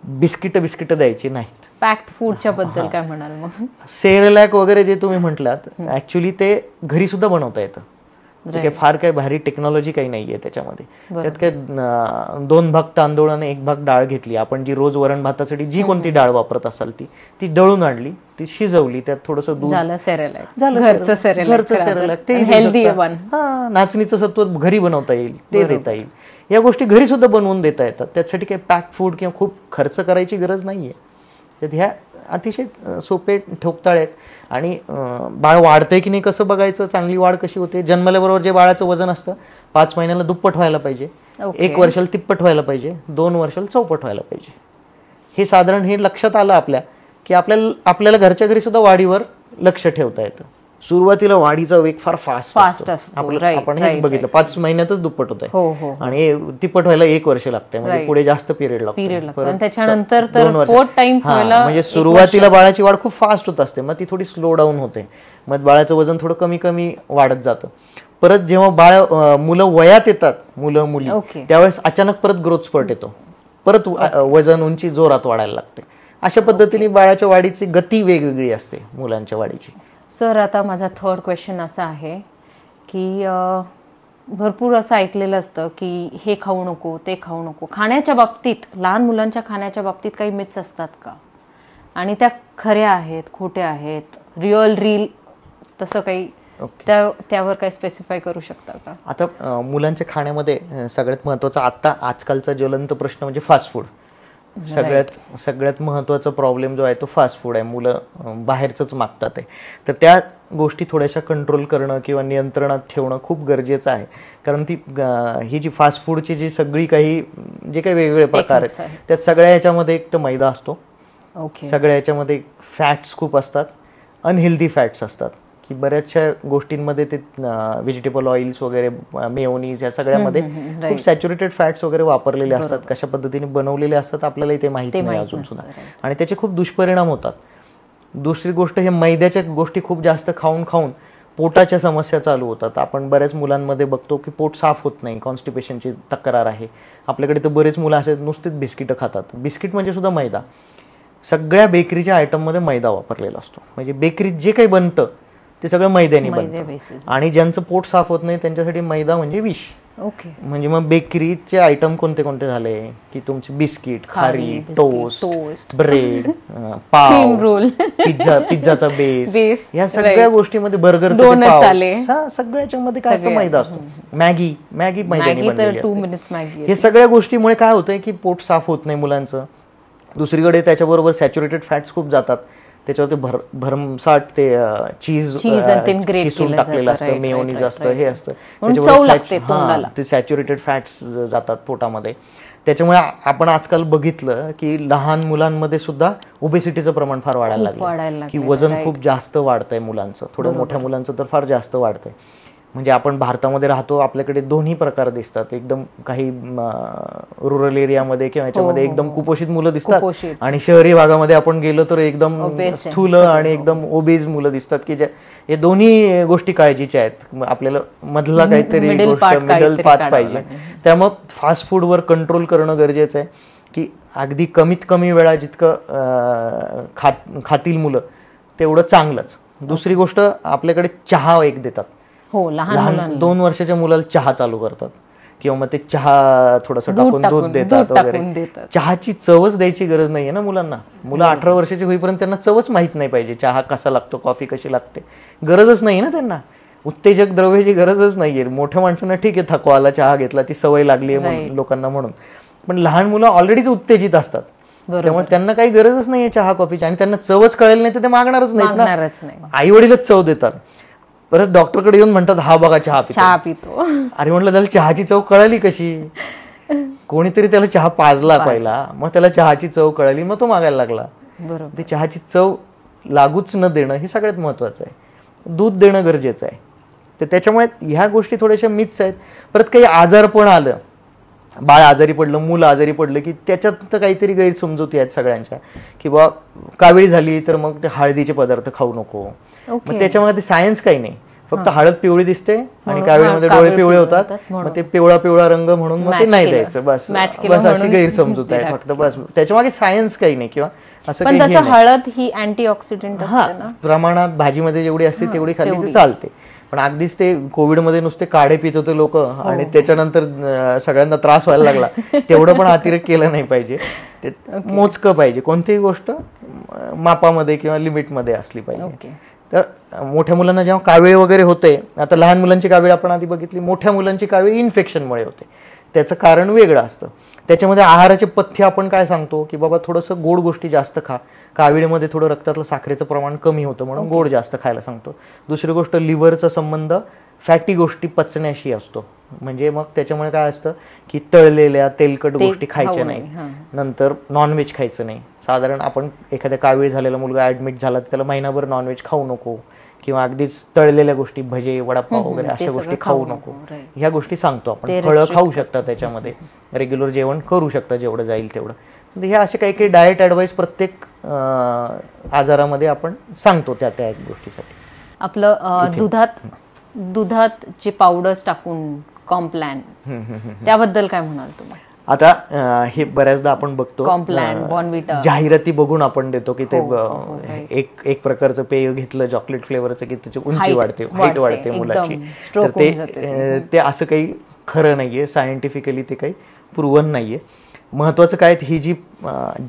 बिस्किट द्यायची नाहीत. पॅक्ड फूडच्या बद्दल काय म्हणाल मग? सेरेलॅक वगैरे जे तुम्ही म्हटलात, ऍक्च्युली ते घरी सुद्धा बनवता येतं. काही फार काही भारी टेक्नॉलॉजी काही नाहीये त्याच्यामध्ये. त्यात काय 2 भाग तांदूळ आणि 1 भाग डाळ घेतली आपण, जी रोज वरण भातासाठी जी कोणती डाळ वापरत असाल ती दळून आणली, ती शिजवली, त्यात थोडंसं दूध, झालं घरचं सेरेलॅक, ते हेल्दी वन. नाचणीचं सत्व घरी बनवता येईल, ते देता येईल. या गोष्टी घरी सुद्धा बनवून देता येतात. त्यासाठी काही पॅक फूड किंवा खूप खर्च करायची गरज नाहीये. तर ह्या अतिशय सोपे ठोकताळे आहेत. आणि बाळ वाढतंय की नाही कसं बघायचं, चांगली वाढ कशी होते. जन्मल्याबरोबर जे बाळाचं वजन असतं 5 महिन्याला दुप्पट व्हायला पाहिजे, 1 वर्षाला तिप्पट व्हायला पाहिजे, 2 वर्षाला चौपट व्हायला पाहिजे. हे साधारण हे लक्षात आलं आपल्या, की आपल्याला घरच्या घरी सुद्धा वाढीवर लक्ष ठेवता येतं. सुरुवातीला वाढीचा वेग फार फास्ट असतो. आपण हे बघितलं 5 महिन्यातच दुप्पट होत आहे आणि तिप्पट व्हायला 1 वर्ष लागते. म्हणजे पुढे जास्त पिरियड लागतो. त्याच्यानंतर म्हणजे सुरुवातीला बाळाची वाढ खूप फास्ट होत असते, मग ती थोडी स्लो डाऊन होते, मग बाळाचं वजन थोडं कमी कमी वाढत जातं. परत जेव्हा मुलं वयात येतात, मुलं मुली, त्यावेळेस अचानक परत ग्रोथ स्पर्ट येतो, परत वजन उंची जोरात वाढायला लागते. अशा पद्धतीने बाळाच्या वाढीची गती वेगवेगळी असते मुलांच्या वाढीची. सर, आता माझा 3rd क्वेश्चन असा आहे की भरपूर असं ऐकलेलं असतं की हे खाऊ नको, ते खाऊ नको. खाण्याच्या बाबतीत, लहान मुलांच्या खाण्याच्या बाबतीत काही मिथ्स असतात का, आणि त्या खऱ्या आहेत, खोट्या आहेत, रील तसं काही त्यावर काही स्पेसिफाय करू शकता का? आता मुलांच्या खाण्यामध्ये सगळ्यात महत्वाचा आजकालचा ज्वलंत प्रश्न म्हणजे फास्ट फूड. सगळ्यात महत्वाचा प्रॉब्लेम जो आहे तो फास्ट फूड आहे. मुलं बाहेरचंच मागतात आहे. तर त्या गोष्टी थोड्याशा कंट्रोल करणं किंवा नियंत्रणात ठेवणं खूप गरजेचं आहे. कारण ही जी फास्ट फूडची जी सगळी काही जे काही वेगवेगळे प्रकार आहेत, त्यात सगळ्या याच्यामध्ये एक तर मैदा असतो, सगळ्या याच्यामध्ये फॅट्स खूप असतात, अनहेल्दी फॅट्स असतात, की बऱ्याचशा गोष्टींमध्ये ते व्हेजिटेबल ऑइल्स वगैरे, मेयोनीज, या सगळ्यामध्ये खूप सॅच्युरेटेड फॅट्स वगैरे वापरलेले असतात. कशा पद्धतीने बनवलेले असतात आपल्याला ते माहिती नाही अजून सुद्धा, आणि त्याचे खूप दुष्परिणाम होतात. दुसरी गोष्ट, हे मैद्याच्या गोष्टी खूप जास्त खाऊन पोटाच्या समस्या चालू होतात. आपण बऱ्याच मुलांमध्ये बघतो की पोट साफ होत नाही, कॉन्स्टिपेशनची तक्रार आहे. आपल्याकडे तर बरेच मुलं असे नुसतेच बिस्किटं खातात. बिस्किट म्हणजे सुद्धा मैदा. सगळ्या बेकरीच्या आयटममध्ये मैदा वापरलेला असतो. म्हणजे बेकरीत जे काही बनतं ते सगळं मैद्याने बनतं, आणि ज्यांचं पोट साफ होत नाही त्यांच्यासाठी मैदा म्हणजे विष. म्हणजे मग बेकरीचे आयटम कोणते कोणते झाले की तुमचे बिस्किट, खारी, टोस्ट, ब्रेड, पाव, पिझ्झाचा बेस, या सगळ्या गोष्टीमध्ये, बर्गरचे पाव, सगळ्याच्या मध्ये काय असतं, मैदा असतो. मॅगी मैद्याने बनलेली असते. हे सगळ्या गोष्टीमुळे काय होतंय की पोट साफ होत नाही मुलांचं. दुसरीकडे त्याच्याबरोबर सॅच्युरेटेड फॅट्स खूप जातात. त्याच्यावर भरमसाठ ते चीज किसून टाकलेलं असतं, मेयोनीज असतं, हे असतं. त्याच्यावर ते सॅच्युरेटेड फॅट्स जातात पोटामध्ये. त्याच्यामुळे आपण आजकाल बघितलं की लहान मुलांमध्ये सुद्धा ओबेसिटीचं प्रमाण फार वाढायला लागलं, की वजन खूप जास्त वाढतंय मुलांचं. थोडं मोठ्या मुलांचं तर फार जास्त वाढतंय. म्हणजे आपण भारतामध्ये राहतो, आपल्याकडे दोन्ही प्रकार दिसतात. एकदम काही रुरल एरियामध्ये किंवा याच्यामध्ये एकदम कुपोषित मुलं दिसतात, आणि शहरी भागामध्ये आपण गेलो तर एकदम स्थूल आणि एकदम ओबेज मुलं दिसतात, की हे दोन्ही गोष्टी काळजीच्या आहेत. आपल्याला मधला काहीतरी मिडल पाथ पाहिजे. त्यामुळे फास्ट फूडवर कंट्रोल करणं गरजेचं आहे, की अगदी कमीत कमी वेळा जितकं खातील मुलं तेवढं चांगलंच. दुसरी गोष्ट, आपल्याकडे चहा एक देतात. लहान 2 वर्षाच्या मुलाला चहा चालू करतात, किंवा मग ते चहा थोडंसं टाकून दूध देतात वगैरे. चहाची चवच द्यायची गरज नाहीये ना मुलांना. मुलं 18 वर्षाची होईपर्यंत त्यांना चवच माहित नाही पाहिजे. चहा कसा लागतो, कॉफी कशी लागते, गरजच नाही ना त्यांना. उत्तेजक द्रव्याची गरजच नाहीये. मोठ्या माणसांना ठीक आहे, थकवा आला, चहा घेतला, ती सवय लागली लोकांना म्हणून. पण लहान मुलं ऑलरेडीच उत्तेजित असतात, त्यामुळे त्यांना काही गरजच नाहीये चहा कॉफीची, आणि त्यांना चवच कळेल नाही तर ते मागणारच नाहीत ना. आई वडीलच चव देतात. परत डॉक्टरकडे येऊन म्हणतात, हा बघा चहा पितो. अरे म्हटलं, त्याला चहाची चव कळाली कशी? कोणीतरी त्याला चहा पाजला पहिला, मग त्याला चहाची चव कळाली, मग तो मागायला लागला. ते चहाची चव लागूच न देणं हे सगळ्यात महत्वाचं आहे. दूध देणं गरजेचं आहे. तर त्याच्यामुळे ह्या गोष्टी थोड्याशा मिथ्स आहेत. परत काही आजारपण आलं, बाळ आजारी पडलं, मुलं आजारी पडलं, की त्याच्यात तर काहीतरी गैरसमजुती आहेत सगळ्यांच्या, की कावीळ झाली तर मग ते हळदीचे पदार्थ खाऊ नको. मग त्याच्यामध्ये सायन्स काही नाही. फक्त हळद पिवळी दिसते आणि कावीळमध्ये डोळे पिवळे होतात, मग ते पिवळा पिवळा रंग म्हणून मग ते नाही द्यायचं. बस बस अशी गैरसमजूत आहे फक्त, बस त्याच्या मागे सायन्स काही नाही किंवा असं काही नाही. हळद ही अँटीऑक्सिडंट असते ना, प्रमाणात भाजीमध्ये जेवढी असते तेवढी खाल्ली तर चालते. पण अगदीच ते कोविडमध्ये नुसते काढे पित होते लोक आणि त्याच्यानंतर सगळ्यांना त्रास व्हायला लागला, तेवढं पण अतिरेक केलं नाही पाहिजे. ते मोजकं पाहिजे, कोणतीही गोष्ट मापामध्ये किंवा लिमिटमध्ये असली पाहिजे. तर मोठ्या मुलांना जेव्हा कावीळ वगैरे होते, आता लहान मुलांची कावीळ आपण आधी बघितली, मोठ्या मुलांची कावीळ इन्फेक्शनमुळे होते, त्याचं कारण वेगळं असतं. त्याच्यामध्ये आहाराचे पथ्य आपण काय सांगतो की बाबा थोडंसं गोड गोष्टी जास्त खा, कावीळमध्ये थोडं रक्तातलं साखरेचं प्रमाण कमी होतं म्हणून गोड जास्त खायला सांगतो. दुसरी गोष्ट, लिव्हरचा संबंध फॅटी गोष्टी पचण्याशी असतो, म्हणजे मग त्याच्यामुळे काय असतं की तळलेल्या तेलकट गोष्टी खायच्या नाही. नंतर नॉनव्हेज खायचं नाही. साधारण आपण एखाद्या कावीळ झालेला मुलगा ऍडमिट झाला तर त्याला महिनाभर नॉनव्हेज खाऊ नको, किंवा अगदीच तळलेल्या गोष्टी भजे वडापाव वगैरे अशा गोष्टी खाऊ नको, ह्या गोष्टी सांगतो आपण. फळं खाऊ शकता, त्याच्यामध्ये रेग्युलर जेवण करू शकता जेवढं जाईल तेवढं. हे असे काही काही डाएट ॲडवाईस प्रत्येक आजारामध्ये आपण सांगतो त्या त्या गोष्टीसाठी. आपलं दुधात जे पावडर्स टाकून कॉम्प्लॅन, त्याबद्दल काय म्हणाल तुम्ही? आता हे बऱ्याचदा आपण बघतो कॉम्प्लॅन, बॉर्नव्हिटा जाहिराती बघून आपण देतो की ते एक प्रकारचं पेय घेतलं चॉकलेट फ्लेवरचं की त्याची उंची वाढते, हाईट वाढते मुलाची. तर ते असं काही खरं नाहीये, सायंटिफिकली ते काही प्रूव्हन नाहीये. महत्वाचं काय, ही जी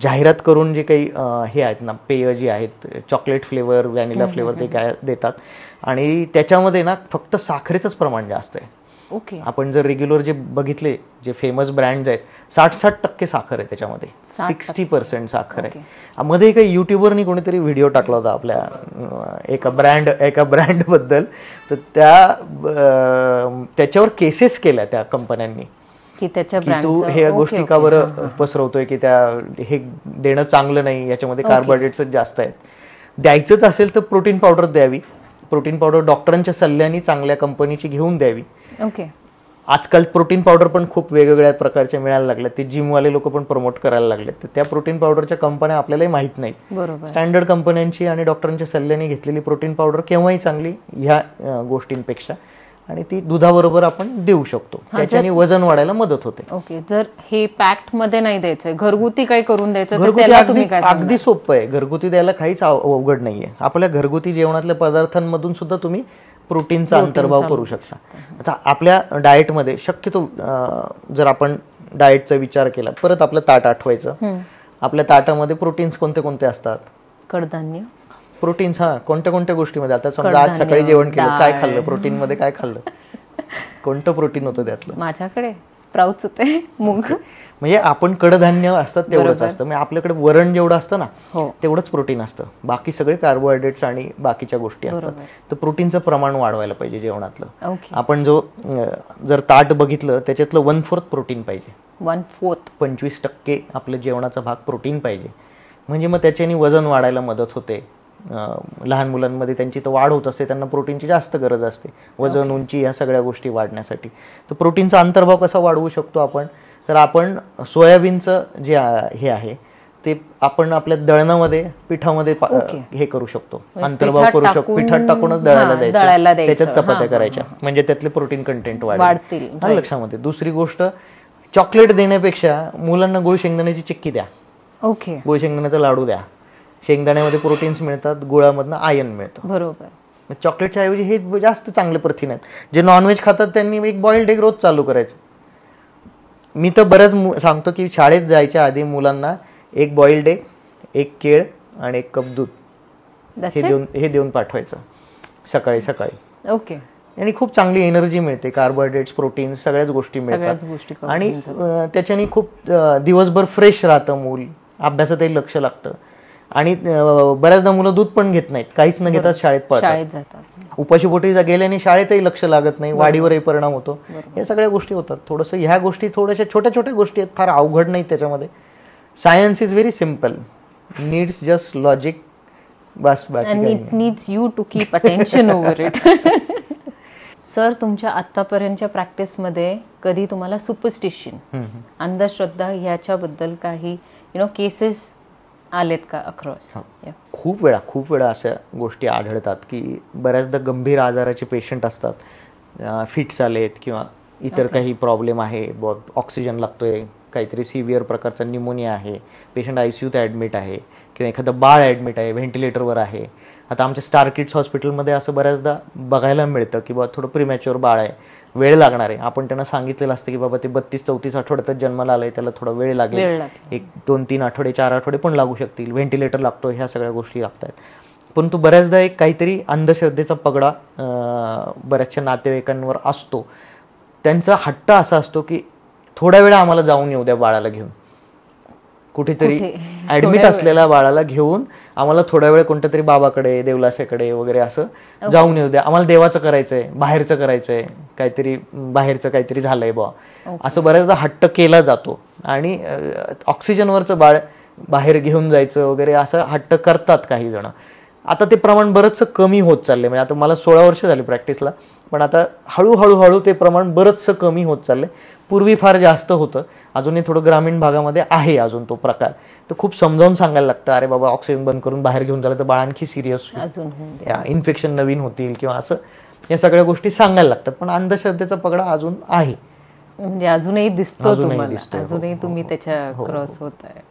जाहिरात करून जे काही हे आहेत ना पेय जी आहेत, चॉकलेट फ्लेवर, व्हॅनिला फ्लेवर, ते काय देतात आणि त्याच्यामध्ये ना फक्त साखरेचंच प्रमाण जास्त आहे. आपण जर रेग्युलर जे बघितले जे फेमस ब्रँड आहेत, 60% साखर आहे त्याच्यामध्ये, 60% साखर आहे. मध्ये काही युट्यूबरनी कोणीतरी व्हिडिओ टाकला होता आपल्या एका ब्रँड बद्दल, तर त्याच्यावर केसेस केल्या त्या कंपन्यांनी की तू हे गोष्टी का बरं पसरवतोय, की हे देणं चांगलं नाही, याच्यामध्ये कार्बोहायड्रेट्स जास्त आहेत. द्यायचंच असेल तर प्रोटीन पावडर द्यावी. प्रोटीन पावडर डॉक्टरांच्या सल्ल्याने चांगल्या कंपनीची घेऊन द्यावी. आजकाल प्रोटीन पावडर पण खूप वेगवेगळ्या प्रकारच्या मिळायला लागल्या, ते जिमवाले लोक पण प्रमोट करायला लागले. तर त्या प्रोटीन पावडरच्या कंपन्या आपल्यालाही माहित नाहीत. स्टँडर्ड कंपन्यांची आणि डॉक्टरांच्या सल्ल्याने घेतलेली प्रोटीन पावडर केव्हाही चांगली ह्या गोष्टींपेक्षा, आणि ती दुधाबरोबर आपण देऊ शकतो, त्याच्याने वजन वाढायला मदत होते. जर हे पॅक्ड मध्ये नाही द्यायचं, घरगुती काय करून द्यायचं? अगदी सोपं आहे, घरगुती द्यायला काहीच अवघड नाहीये. आपल्या घरगुती जेवणातल्या पदार्थांमधून सुद्धा तुम्ही प्रोटीनचा अंतर्भाव करू शकता. आता आपल्या डाएटमध्ये शक्यतो जर आपण डाएटचा विचार केला, परत आपलं ताट आठवायचं, आपल्या ताटामध्ये प्रोटीन्स कोणते कोणते असतात? कडधान्य, प्रोटीन्स, कोणत्या कोणत्या गोष्टीमध्ये? आता समजा आज सकाळी जेवण केलं, काय खाल्लं प्रोटीन मध्ये? काय खाल्लं? कोणतं प्रोटीन होतं त्यातलं? माझ्याकडे स्प्राउट्स होते, मूग. म्हणजे आपण कडधान्य असतात तेवढंच असतं, म्हणजे आपल्याकडे वरण जेवढं असतं ना तेवढंच प्रोटीन असतं, बाकी सगळे कार्बोहायड्रेट्स आणि बाकीच्या गोष्टी असतात. तर प्रोटीनचं प्रमाण वाढवायला पाहिजे जेवणातलं. आपण जर ताट बघितलं त्याच्यातलं 1/4 प्रोटीन पाहिजे. 1/4 25% आपल्या जेवणाचा भाग प्रोटीन पाहिजे, म्हणजे मग त्याच्याने वजन वाढायला मदत होते. लहान मुलांमध्ये त्यांची तर वाढ होत असते, त्यांना प्रोटीनची जास्त गरज असते, वजन, उंची, ह्या सगळ्या गोष्टी वाढण्यासाठी. तर प्रोटीनचा अंतर्भाव कसा वाढवू शकतो आपण? तर आपण सोयाबीनचं जे हे आहे ते आपण आपल्या दळणामध्ये, पिठामध्ये हे करू शकतो, अंतर्भाव करू शकतो. पिठात टाकूनच दळायला द्यायचं, त्याच्यात चपात्या करायच्या, म्हणजे त्यातले प्रोटीन कंटेंट वाढतील. लक्षामध्ये. दुसरी गोष्ट, चॉकलेट देण्यापेक्षा मुलांना गुळ शेंगदाण्याची चिक्की द्या, गुळ शेंगदाण्याचा लाडू द्या. शेंगदाण्यामध्ये प्रोटीन्स मिळतात, गुळामधनं आयर्न मिळतं. बरोबर. चॉकलेटच्या ऐवजी हे जास्त चांगले प्रथिन आहेत. जे नॉनव्हेज खातात त्यांनी एक बॉइल्ड एग रोज चालू करायचं. मी तर बऱ्याच सांगतो की शाळेत जायच्या आधी मुलांना एक बॉइल्ड एग, एक केळ आणि एक कप दूध हे देऊन पाठवायचं सकाळी सकाळी. आणि खूप चांगली एनर्जी मिळते, कार्बोहायड्रेट्स, प्रोटीन, सगळ्याच गोष्टी मिळतात. आणि त्याच्याने खूप दिवसभर फ्रेश राहतं मूल, अभ्यासातही लक्ष लागतं. आणि बऱ्याचदा मुलं दूध पण घेत नाहीत, काहीच न घेतात शाळेत पळतात. उपाशीपोटी गेल्याने शाळेतही लक्ष लागत नाही, वाढीवरही परिणाम होतो. या सगळ्या गोष्टी होतात. थोडंसं ह्या गोष्टी थोड्याशा छोट्या छोट्या गोष्टी आहेत, फार अवघड नाही त्याच्यामध्ये. Science is very simple, needs just logic, बस. बाकी it needs you to keep attention over it. Sir, तुमच्या आतापर्यंतच्या प्रॅक्टिसमध्ये कधी तुम्हाला सुपरस्टिशन, अंधश्रद्धा ह्याच्याबद्दल काही केसेस आलेत का अक्रॉस? खूप वेळा अशा गोष्टी आढळतात की बऱ्याचदा गंभीर आजाराचे पेशंट असतात, फिट्स आलेत किंवा इतर काही प्रॉब्लेम आहे, ऑक्सिजन लागतोय, काहीतरी सिव्हिअर प्रकारचा न्यूमोनिया आहे, पेशंट ICUत ॲडमिट आहे किंवा एखादं बाळ ॲडमिट आहे, व्हेंटिलेटरवर आहे. आता आमच्या स्टार किड्स हॉस्पिटलमध्ये असं बऱ्याचदा बघायला मिळतं की बाबा थोडं प्रीमॅच्युअर बाळ आहे, वेळ लागणार आहे. आपण त्यांना सांगितलेलं असतं की बाबा ते 32-34 आठवड्यातच जन्माला आलंय, त्याला थोडा वेळ लागेल, 1-2-3 आठवडे 4 आठवडे पण लागू शकतील, व्हेंटिलेटर लागतो, ह्या सगळ्या गोष्टी लागतात. परंतु बऱ्याचदा एक काहीतरी अंधश्रद्धेचा पगडा बऱ्याचशा नातेवाईकांवर असतो. त्यांचा हट्ट असा असतो की थोड्या वेळा आम्हाला जाऊन येऊ द्या बाळाला घेऊन, कुठेतरी ऍडमिट असलेल्या बाळाला घेऊन आम्हाला थोड्या वेळ कोणत्या तरी बाबाकडे, देवलासेकडे वगैरे असं जाऊन येऊ द्या, आम्हाला देवाचं करायचंय, बाहेरचं करायचंय, काहीतरी बाहेरचं काहीतरी झालंय बा, असं बऱ्याचदा हट्ट केला जातो. आणि ऑक्सिजनवरचं बाळ बाहेर घेऊन जायचं वगैरे असं हट्ट करतात काही जण. आता ते प्रमाण बरंचसं कमी होत चाललंय. म्हणजे आता मला 16 वर्ष झाली प्रॅक्टिसला, पण आता हळूहळू ते प्रमाण बरंचसं कमी होत चाललंय. पूर्वी फार जास्त होतं, अजूनही थोडं ग्रामीण भागामध्ये आहे अजून तो प्रकार. तर खूप समजावून सांगायला लागतं, अरे बाबा ऑक्सिजन बंद करून बाहेर घेऊन झालं तर बाळ आणखी सिरियस, इन्फेक्शन नवीन होतील किंवा असं, या सगळ्या गोष्टी सांगायला लागतात. पण अंधश्रद्धेचा पगडा अजून आहे, म्हणजे अजूनही दिसतो तुम्हाला, अजूनही तुम्ही त्याच्या क्रॉस होत आहे.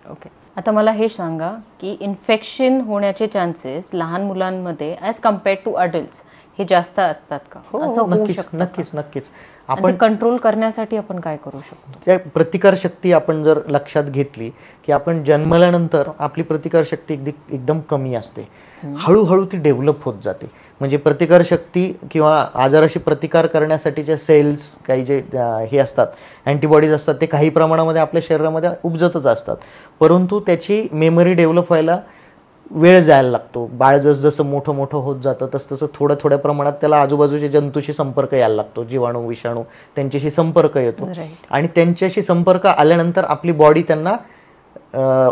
ओके, आता मला हे सांगा की इन्फेक्शन होण्याचे चान्सेस लहान मुलांमध्ये ॲज कम्पेअर्ड टू अडल्ट्स हे जास्त असतात का? असं होऊ शकतं? नक्कीच. आपण कंट्रोल करण्यासाठी आपण काय करू शकतो? त्या प्रतिकारशक्ती आपण जर लक्षात घेतली की आपण जन्मल्यानंतर आपली प्रतिकारशक्ती एकदम कमी असते, हळूहळू ती डेव्हलप होत जाते. म्हणजे प्रतिकारशक्ती किंवा आजाराशी प्रतिकार करण्यासाठीच्या सेल्स, काही जे हे असतात, अँटीबॉडीज असतात, ते काही प्रमाणामध्ये आपल्या शरीरामध्ये उपजतच असतात. परंतु त्याची मेमरी डेव्हलप व्हायला वेळ जायला लागतो. बाळ जसं मोठं होत जातं तसं थोड्या प्रमाणात त्याला आजूबाजूच्या जंतूशी संपर्क यायला लागतो, जीवाणू, विषाणू, त्यांच्याशी संपर्क येतो. आणि त्यांच्याशी संपर्क आल्यानंतर आपली बॉडी त्यांना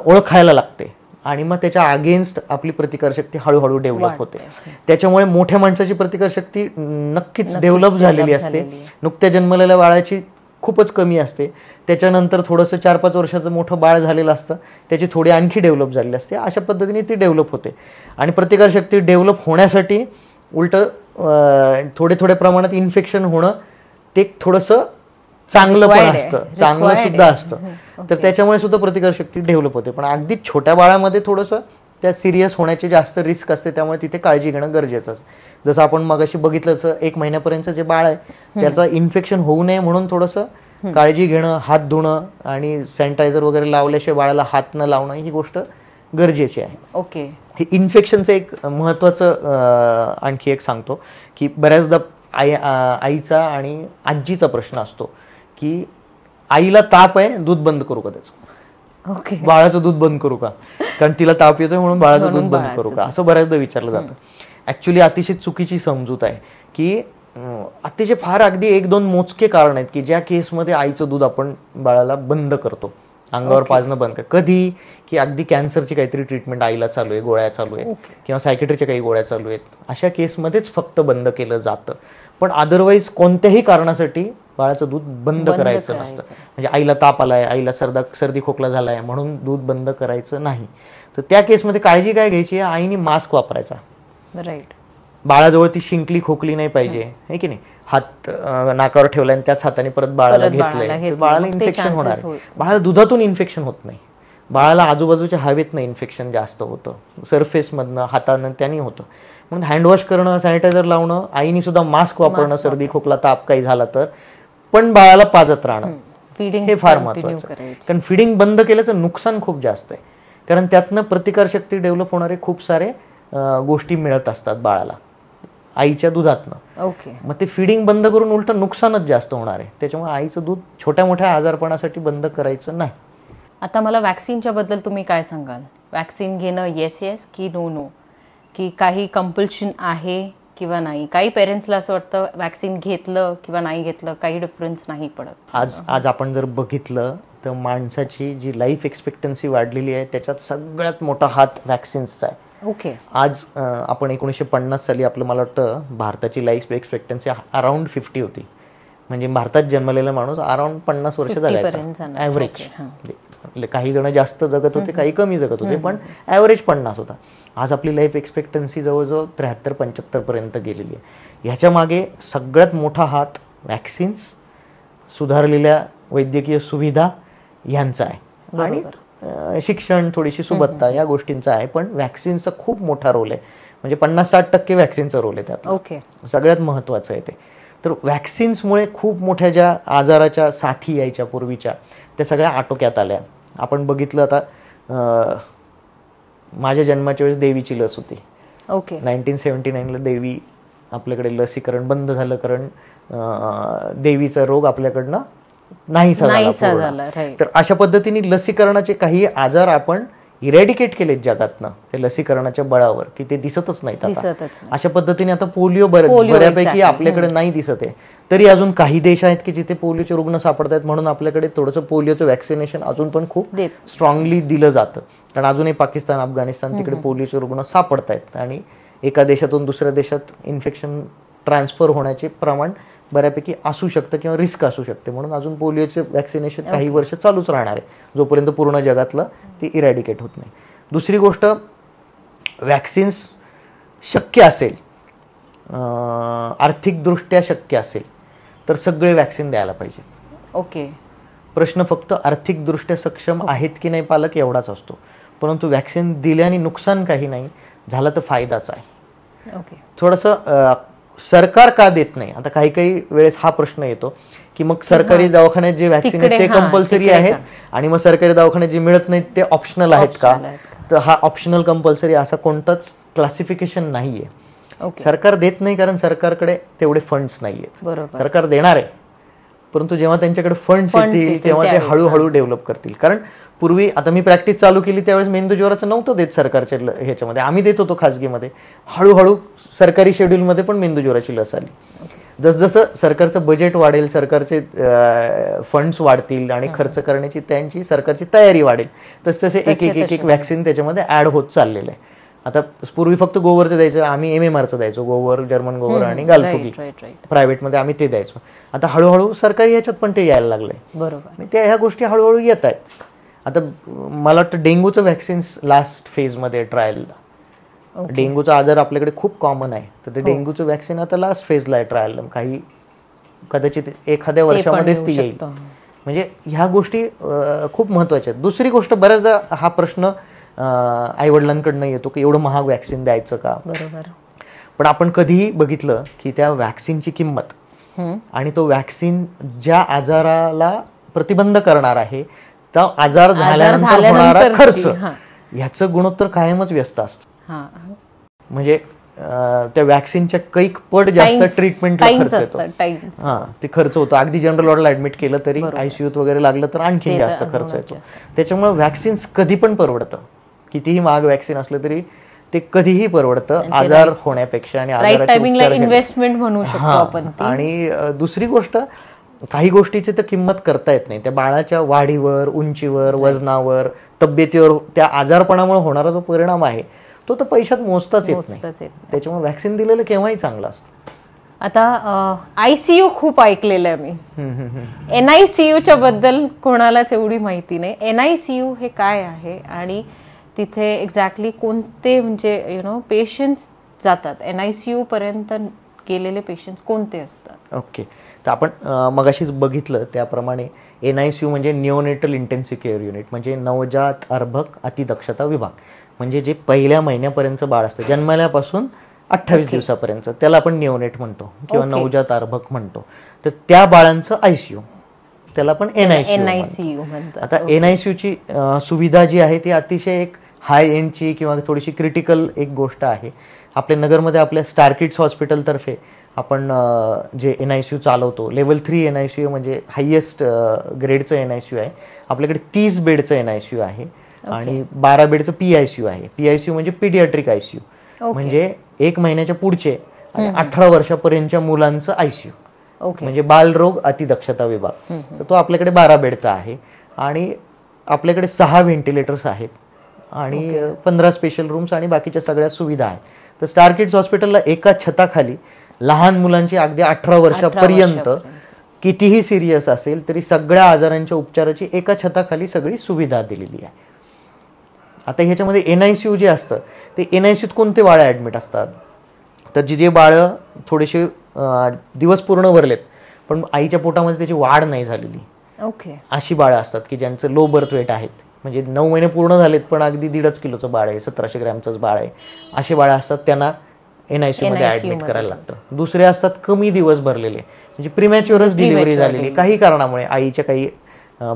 ओळखायला लागते आणि मग त्याच्या अगेन्स्ट आपली प्रतिकारशक्ती हळूहळू डेव्हलप होते. त्याच्यामुळे मोठ्या माणसाची प्रतिकारशक्ती नक्कीच डेव्हलप झालेली असते. नुकत्या जन्मलेल्या बाळाची खूपच कमी असते. त्याच्यानंतर थोडंसं 4-5 वर्षाचं मोठं बाळ झालेलं असतं, त्याची थोडी आणखी डेव्हलप झालेली असते. अशा पद्धतीने ती डेव्हलप होते. आणि प्रतिकारशक्ती डेव्हलप होण्यासाठी उलटं थोडे प्रमाणात इन्फेक्शन होणं ते थोडंसं चांगलं पण असतं, चांगलं सुद्धा असतं. तर त्याच्यामुळे सुद्धा प्रतिकारशक्ती डेव्हलप होते. पण अगदी छोट्या बाळामध्ये थोडंसं त्या सिरियस होण्याची जास्त रिस्क असते, त्यामुळे तिथे काळजी घेणं गरजेचं असतं. जसं आपण मगाशी बघितलं, 1 महिन्यापर्यंत जे बाळ आहे त्याचं इन्फेक्शन होऊ नये म्हणून थोडंसं काळजी घेणं, हात धुणं आणि सॅनिटायझर वगैरे लावल्याशिवाय बाळाला हात न लावणं ही गोष्ट गरजेची आहे. ओके, हे इन्फेक्शनचं एक महत्त्वाचं आणखी एक सांगतो की बऱ्याचदा आईचा आणि आजीचा प्रश्न असतो की आईला ताप आहे, दूध बंद करू का त्याचं, बाळाचं दूध बंद करू का, कारण तिला ताप येतोय म्हणून बाळाचं दूध बंद करू का, असं बऱ्याचदा विचारलं जातं. ऍक्च्युली अतिशय चुकीची समजूत आहे की अतिशय फार अगदी 1-2 मोजके कारण आहेत की ज्या केसमध्ये आईचं दूध आपण बाळाला बंद करतो, अंगावर पाजणं बंद करतो. कधी की अगदी कॅन्सरची काहीतरी ट्रीटमेंट आईला चालू आहे, गोळ्या चालू आहेत किंवा सायकेट्रीच्या काही गोळ्या चालू आहेत, अशा केसमध्येच फक्त बंद केलं जातं. पण अदरवाईज कोणत्याही कारणासाठी बाळाचं दूध बंद करायचं नसतं. म्हणजे आईला ताप आलाय, आईला सर्दी खोकला झालाय म्हणून दूध बंद करायचं नाही. तर त्या केसमध्ये काळजी काय घ्यायची, आईने मास्क वापरायचा. राईट, बाळाजवळ ती शिंकली खोकली नाही पाहिजे, है की नाही. हात नाकावर ठेवला आणि त्याच हाताने परत बाळाला घेतलंय, बाळाला इन्फेक्शन होणार. बाळाला दुधातून इन्फेक्शन होत नाही, बाळाला आजूबाजूच्या हवेतनं इन्फेक्शन जास्त होतं, सरफेसमधनं, हातानं, त्यांनी होतं. म्हणून हँडवॉश करणं, सॅनिटायझर लावणं, आईने सुद्धा मास्क वापरणं, सर्दी खोकला ताप काही झाला तर, पण बाळाला पाजत राहणं हे फार महत्वाचं. कारण फिडिंग बंद केल्याचं नुकसान खूप जास्त आहे, कारण त्यातनं प्रतिकारशक्ती डेव्हलप होणारे खूप सारे गोष्टी मिळत असतात बाळाला आईच्या दुधातनं. ओके, मग ते फिडिंग बंद करून उलट नुकसानच जास्त होणार आहे. त्याच्यामुळे आईचं दूध छोट्या मोठ्या आजारपणासाठी बंद करायचं नाही. आता मला वॅक्सिनच्या बद्दल तुम्ही काय सांगाल? वॅक्सिन घेणं येस की नो, की काही कंपल्शन आहे किंवा नाही? काही पेरेंट्सला असं वाटतं वॅक्सिन घेतलं किंवा नाही घेतलं काही डिफरन्स नाही पडत. आज आपण जर बघितलं तर माणसाची जी लाईफ एक्सपेक्टन्सी वाढलेली आहे त्याच्यात सगळ्यात मोठा हात वॅक्सिन्सचा आहे. ओके, आज आपण 1950 साली आपलं, मला वाटतं भारताची लाईफ एक्सपेक्टन्सी अराउंड 50 होती. म्हणजे भारतात जन्मलेला माणूस अराउंड 50 वर्ष जगायचा ॲव्हरेज. काही जण जास्त जगत होते, काही कमी जगत होते, पण ॲव्हरेज 50 होता. आज आपली लाईफ एक्सपेक्टन्सी जवळजवळ 73-75 पर्यंत गेलेली आहे. ह्याच्या मागे सगळ्यात मोठा हात वॅक्सिन्स, सुधारलेल्या वैद्यकीय सुविधा यांचा आहे आणि शिक्षण, थोडीशी सुबत्ता या गोष्टींचा आहे. पण वॅक्सिनचा खूप मोठा रोल आहे, म्हणजे 50-60% वॅक्सिनचा रोल आहे त्यात. सगळ्यात महत्त्वाचं आहे ते. तर वॅक्सिन्समुळे खूप मोठ्या ज्या आजाराच्या साथी यायच्या पूर्वीच्या, त्या सगळ्या आटोक्यात आल्या. आपण बघितलं आता माझ्या जन्माच्या वेळेस देवीची लस होती. 1979ला देवी आपल्याकडे लसीकरण बंद झालं, कारण देवीचा रोग आपल्याकडनं नाहीसा झाला. तर अशा पद्धतीने लसीकरणाचे काही आजार आपण इरॅडिकेट केलेत जगातनं त्या लसीकरणाच्या बळावर, की ते दिसतच नाहीत आता. अशा पद्धतीने आता पोलिओ बऱ्यापैकी आपल्याकडे नाही दिसत आहे. तरी अजून काही देश आहेत की जिथे पोलिओचे रुग्ण सापडत आहेत, म्हणून आपल्याकडे थोडंसं पोलिओचं वॅक्सिनेशन अजून पण खूप स्ट्रॉंगली दिलं जातं. कारण अजूनही पाकिस्तान, अफगाणिस्तान तिकडे पोलिओचे रुग्ण सापडत आहेत आणि एका देशातून दुसऱ्या देशात इन्फेक्शन ट्रान्सफर होण्याचे प्रमाण बऱ्यापैकी असू शकतं किंवा रिस्क असू शकते. म्हणून अजून पोलिओचे वॅक्सिनेशन काही वर्ष चालूच राहणार आहे, जोपर्यंत पूर्ण जगातलं ते इरॅडिकेट होत नाही. दुसरी गोष्ट, वॅक्सिन्स शक्य असेल, आर्थिकदृष्ट्या शक्य असेल तर सगळे वॅक्सिन द्यायला पाहिजेत. प्रश्न फक्त आर्थिकदृष्ट्या सक्षम आहेत की नाही पालक एवढाच असतो. परंतु वॅक्सिन दिल्याने नुकसान काही नाही झालं तर फायदाच आहे. थोडंसं सरकार का देत नाही, आता काही काही वेळेस हा प्रश्न येतो की मग सरकारी दवाखान्यात जे वॅक्सिन आहेत ते कंपल्सरी आहेत आणि मग सरकारी दवाखान्यात जे मिळत नाहीत ते ऑप्शनल आहेत का. तर हा ऑप्शनल कंपल्सरी असा कोणताच क्लासिफिकेशन नाहीये. सरकार देत नाही कारण सरकारकडे तेवढे फंड्स नाहीयेत. सरकार देणार आहे, परंतु जेव्हा त्यांच्याकडे फंड्स येतील तेव्हा ते हळूहळू डेव्हलप करतील. कारण पूर्वी, आता मी प्रॅक्टिस चालू केली त्यावेळेस मेंदूज्वराचं नव्हतं देत सरकारच्या ह्याच्यामध्ये, आम्ही देत होतो खाजगीमध्ये. हळूहळू सरकारी शेड्यूलमध्ये पण मेंदूज्वराची लस आली. जसजसं सरकारचं बजेट वाढेल, सरकारचे फंड्स वाढतील आणि खर्च करण्याची त्यांची सरकारची तयारी वाढेल, तसतसे एक वॅक्सिन त्याच्यामध्ये ऍड होत चाललेलं आहे. आता पूर्वी फक्त गोवरचं द्यायचं, आम्ही MMRचं द्यायचो, गोवर, जर्मन गोवर आणि गालफुगी, प्रायव्हेटमध्ये आम्ही ते द्यायचो. आता हळूहळू सरकारी ह्याच्यात पण ते यायला लागलंय. बरोबर, ह्या गोष्टी हळूहळू येत आहेत. आता मला वाटतं डेंग्यूचं वॅक्सिन्स लास्ट फेजमध्ये ट्रायलला. डेंग्यूचा आजार आपल्याकडे खूप कॉमन आहे, तर ते डेंग्यूचं वॅक्सिन आता लास्ट फेजला आहे ट्रायल. काही कदाचित एखाद्या वर्षामध्येच ती येईल. म्हणजे ह्या गोष्टी खूप महत्त्वाच्या आहेत. दुसरी गोष्ट, बऱ्याचदा हा प्रश्न आईवडिलांकडनं येतो की एवढं महाग वॅक्सिन द्यायचं का. बरोबर. पण आपण कधीही बघितलं की त्या वॅक्सिनची किंमत आणि तो वॅक्सिन ज्या आजाराला प्रतिबंध करणार आहे, त्या आजार झाल्यानंतर होणारा खर्च, ह्याचं गुणोत्तर कायमच व्यस्त असतं. म्हणजे त्या वॅक्सिनच्या कैक पट जास्त ट्रीटमेंटला खर्च येतो. ते खर्च होतो. अगदी जनरल वॉर्डला ऍडमिट केलं तरी, ICUत वगैरे लागलं तर आणखी जास्त खर्च येतो. त्याच्यामुळे वॅक्सिन्स कधी पण परवडतं. कितीही महाग वॅक्सिन असलं तरी ते कधीही परवडतं आजार होण्यापेक्षा आणि आजाराची इन्व्हेस्टमेंट म्हणू शकतो आपण. आणि दुसरी गोष्ट, काही गोष्टीची तर किंमत करता येत नाही. त्या बाळाच्या वाढीवर, उंचीवर, वजनावर, तब्येतीवर, त्या आजारपणामुळे होणारा जो परिणाम आहे तो तर पैशात मोजताच येत नाही. त्याच्यामुळे वॅक्सिन दिलेलं केव्हाही चांगलं असतं. आता ICU खूप ऐकलेलं आहे मी. NICUच्या बद्दल कोणालाच एवढी माहिती नाही. NICU हे काय आहे आणि तिथे एक्झॅक्टली कोणते म्हणजे पेशंट्स जातात, NICU पर्यंत गेलेले पेशंट्स कोणते असतात? ओके, तर आपण मगाशीच बघितलं त्याप्रमाणे NICU म्हणजे निओनेटल इंटेन्सिव्ह केअर युनिट, म्हणजे नवजात अर्भक अतिदक्षता विभाग. म्हणजे जे पहिल्या महिन्यापर्यंतचं बाळ असतं, जन्मल्यापासून 28 दिवसापर्यंत, त्याला आपण निओनेट म्हणतो किंवा नवजात अर्भक म्हणतो. तर त्या बाळांचं ICU, त्याला आपण NICU म्हणतात. आता NICUची सुविधा जी आहे ती अतिशय एक हाय एंडची किंवा थोडीशी क्रिटिकल एक गोष्ट आहे. आपल्या नगरमध्ये आपल्या स्टार किड्स हॉस्पिटलतर्फे आपण जे NICU चालवतो, लेवल 3 NICU म्हणजे हायेस्ट ग्रेडचं NICU आहे. आपल्याकडे 30 बेडचं NICU आहे आणि 12 बेडचं PICU आहे. PICU म्हणजे पीडियाट्रिक ICU, म्हणजे 1 महिन्याच्या पुढचे आणि 18 वर्षापर्यंतच्या मुलांचं ICU, म्हणजे बालरोग अतिदक्षता विभाग. तर तो आपल्याकडे 12 बेडचा आहे आणि आपल्याकडे 6 व्हेंटिलेटर्स आहेत आणि 15 स्पेशल रूम्स आणि बाकीच्या सगळ्या सुविधा आहेत. तर स्टार किड्स हॉस्पिटलला एका छताखाली लहान मुलांची अगदी 18 वर्षापर्यंत कितीही सिरियस असेल तरी सगळ्या आजारांच्या उपचाराची एका छताखाली सगळी सुविधा दिलेली आहे. आता ह्याच्यामध्ये NICU जे असतं ते NICUत कोणते बाळं ॲडमिट असतात, तर जे बाळं थोडेसे दिवस पूर्ण भरलेत पण आईच्या पोटामध्ये त्याची वाढ नाही झालेली, ओके, अशी बाळं असतात की ज्यांचं लो बर्थ वेट आहेत, म्हणजे 9 महिने पूर्ण झालेत पण अगदी 1.5 किलोचं बाळ आहे, 1700 ग्रॅमचंच बाळ आहे, असे बाळं असतात, त्यांना NICU मध्ये ॲडमिट करायला लागतं. दुसरे असतात कमी दिवस भरलेले, म्हणजे प्रिमॅच्युअरच डिलिव्हरी झालेली, काही कारणामुळे आईच्या काही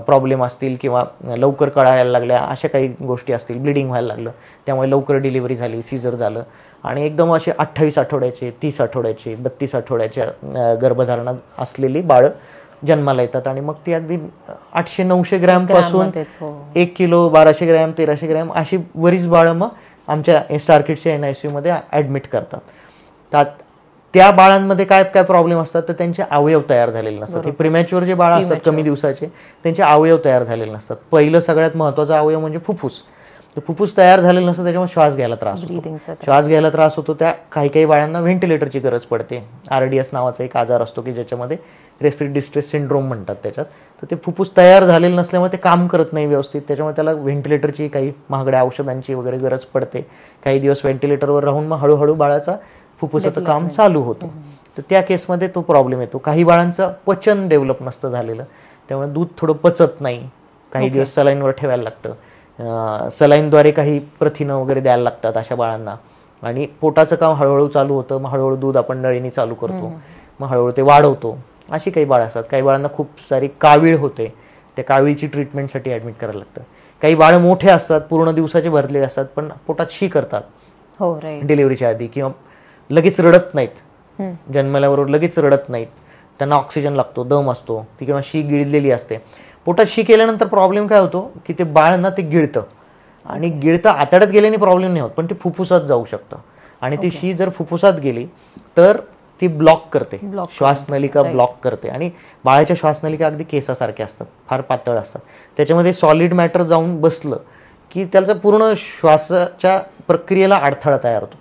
प्रॉब्लेम असतील किंवा लवकर कळायला लागल्या, अशा काही गोष्टी असतील, ब्लिडिंग व्हायला लागलं त्यामुळे लवकर डिलिव्हरी झाली, सीझर झालं, आणि एकदम असे 28 आठवड्याचे, 30 आठवड्याचे, 32 आठवड्याच्या गर्भधारणा असलेली बाळं जन्माला येतात. आणि मग ती अगदी 800-900 ग्रॅम पासून 1 किलो, 1200 ग्रॅम, 1300 ग्रॅम अशी बरीच बाळं मग आमच्या स्टार किड्सच्या NICU मध्ये ॲडमिट करतात. त्या बाळांमध्ये काय काय प्रॉब्लेम असतात, तर त्यांचे अवयव तयार झालेले नसतात. हे प्रिमॅच्युअर जे बाळ असतात कमी दिवसाचे, त्यांचे अवयव तयार झालेले नसतात. पहिलं सगळ्यात महत्त्वाचा अवयव म्हणजे फुफ्फुस. तर फुफ्फुस तयार झालेलं नसतं, त्याच्यामुळे श्वास घ्यायला त्रास होतो. त्या काही बाळांना व्हेंटिलेटरची गरज पडते. RDS नावाचा एक आजार असतो की ज्याच्यामध्ये रेस्पिरेटरी डिस्ट्रेस सिंड्रोम म्हणतात त्याच्यात. तर ते फुफ्फुस तयार झालेलं नसल्यामुळे ते काम करत नाही व्यवस्थित, त्याच्यामुळे त्याला व्हेंटिलेटरची, काही महागड्या औषधांची वगैरे गरज पडते. काही दिवस व्हेंटिलेटरवर राहून मग हळूहळू बाळाचा फुफ्फुसाचं काम चालू होतं. तर त्या केसमध्ये तो प्रॉब्लेम येतो. काही बाळांचं पचन डेव्हलप नसतं झालेलं, त्यामुळे दूध थोडं पचत नाही, काही दिवस सलाईनवर ठेवायला लागतं, सलाईनद्वारे काही प्रथिनं वगैरे द्यायला लागतात अशा बाळांना, आणि पोटाचं काम हळूहळू चालू होतं. मग हळूहळू दूध आपण नळीने चालू करतो, मग हळूहळू ते वाढवतो. अशी काही बाळं असतात. काही बाळांना खूप सारी कावीळ होते, त्या कावीळची ट्रीटमेंटसाठी ॲडमिट करायला लागतं. काही बाळं मोठे असतात, पूर्ण दिवसाचे भरलेले असतात, पण पोटात शी करतात डिलिव्हरीच्या आधी, किंवा लगेच रडत नाहीत, जन्मल्याबरोबर लगेच रडत नाहीत, त्यांना ऑक्सिजन लागतो, दम असतो, ती किंवा शी गिळलेली असते. पोटात शी केल्यानंतर प्रॉब्लेम काय होतो की ते बाळ ना ते गिळतं, आणि गिळतं आतड्यात गेल्याने प्रॉब्लेम नाही होत, पण ते फुफ्फुसात जाऊ शकतं. आणि ती शी जर फुफ्फुसात गेली तर ती ब्लॉक करते, श्वासनलिका ब्लॉक करते. आणि बाळाच्या श्वासनलिका अगदी केसासारख्या असतात, फार पातळ असतात. त्याच्यामध्ये सॉलिड मॅटर जाऊन बसलं की त्याचा पूर्ण श्वासाच्या प्रक्रियेला अडथळा तयार होतो,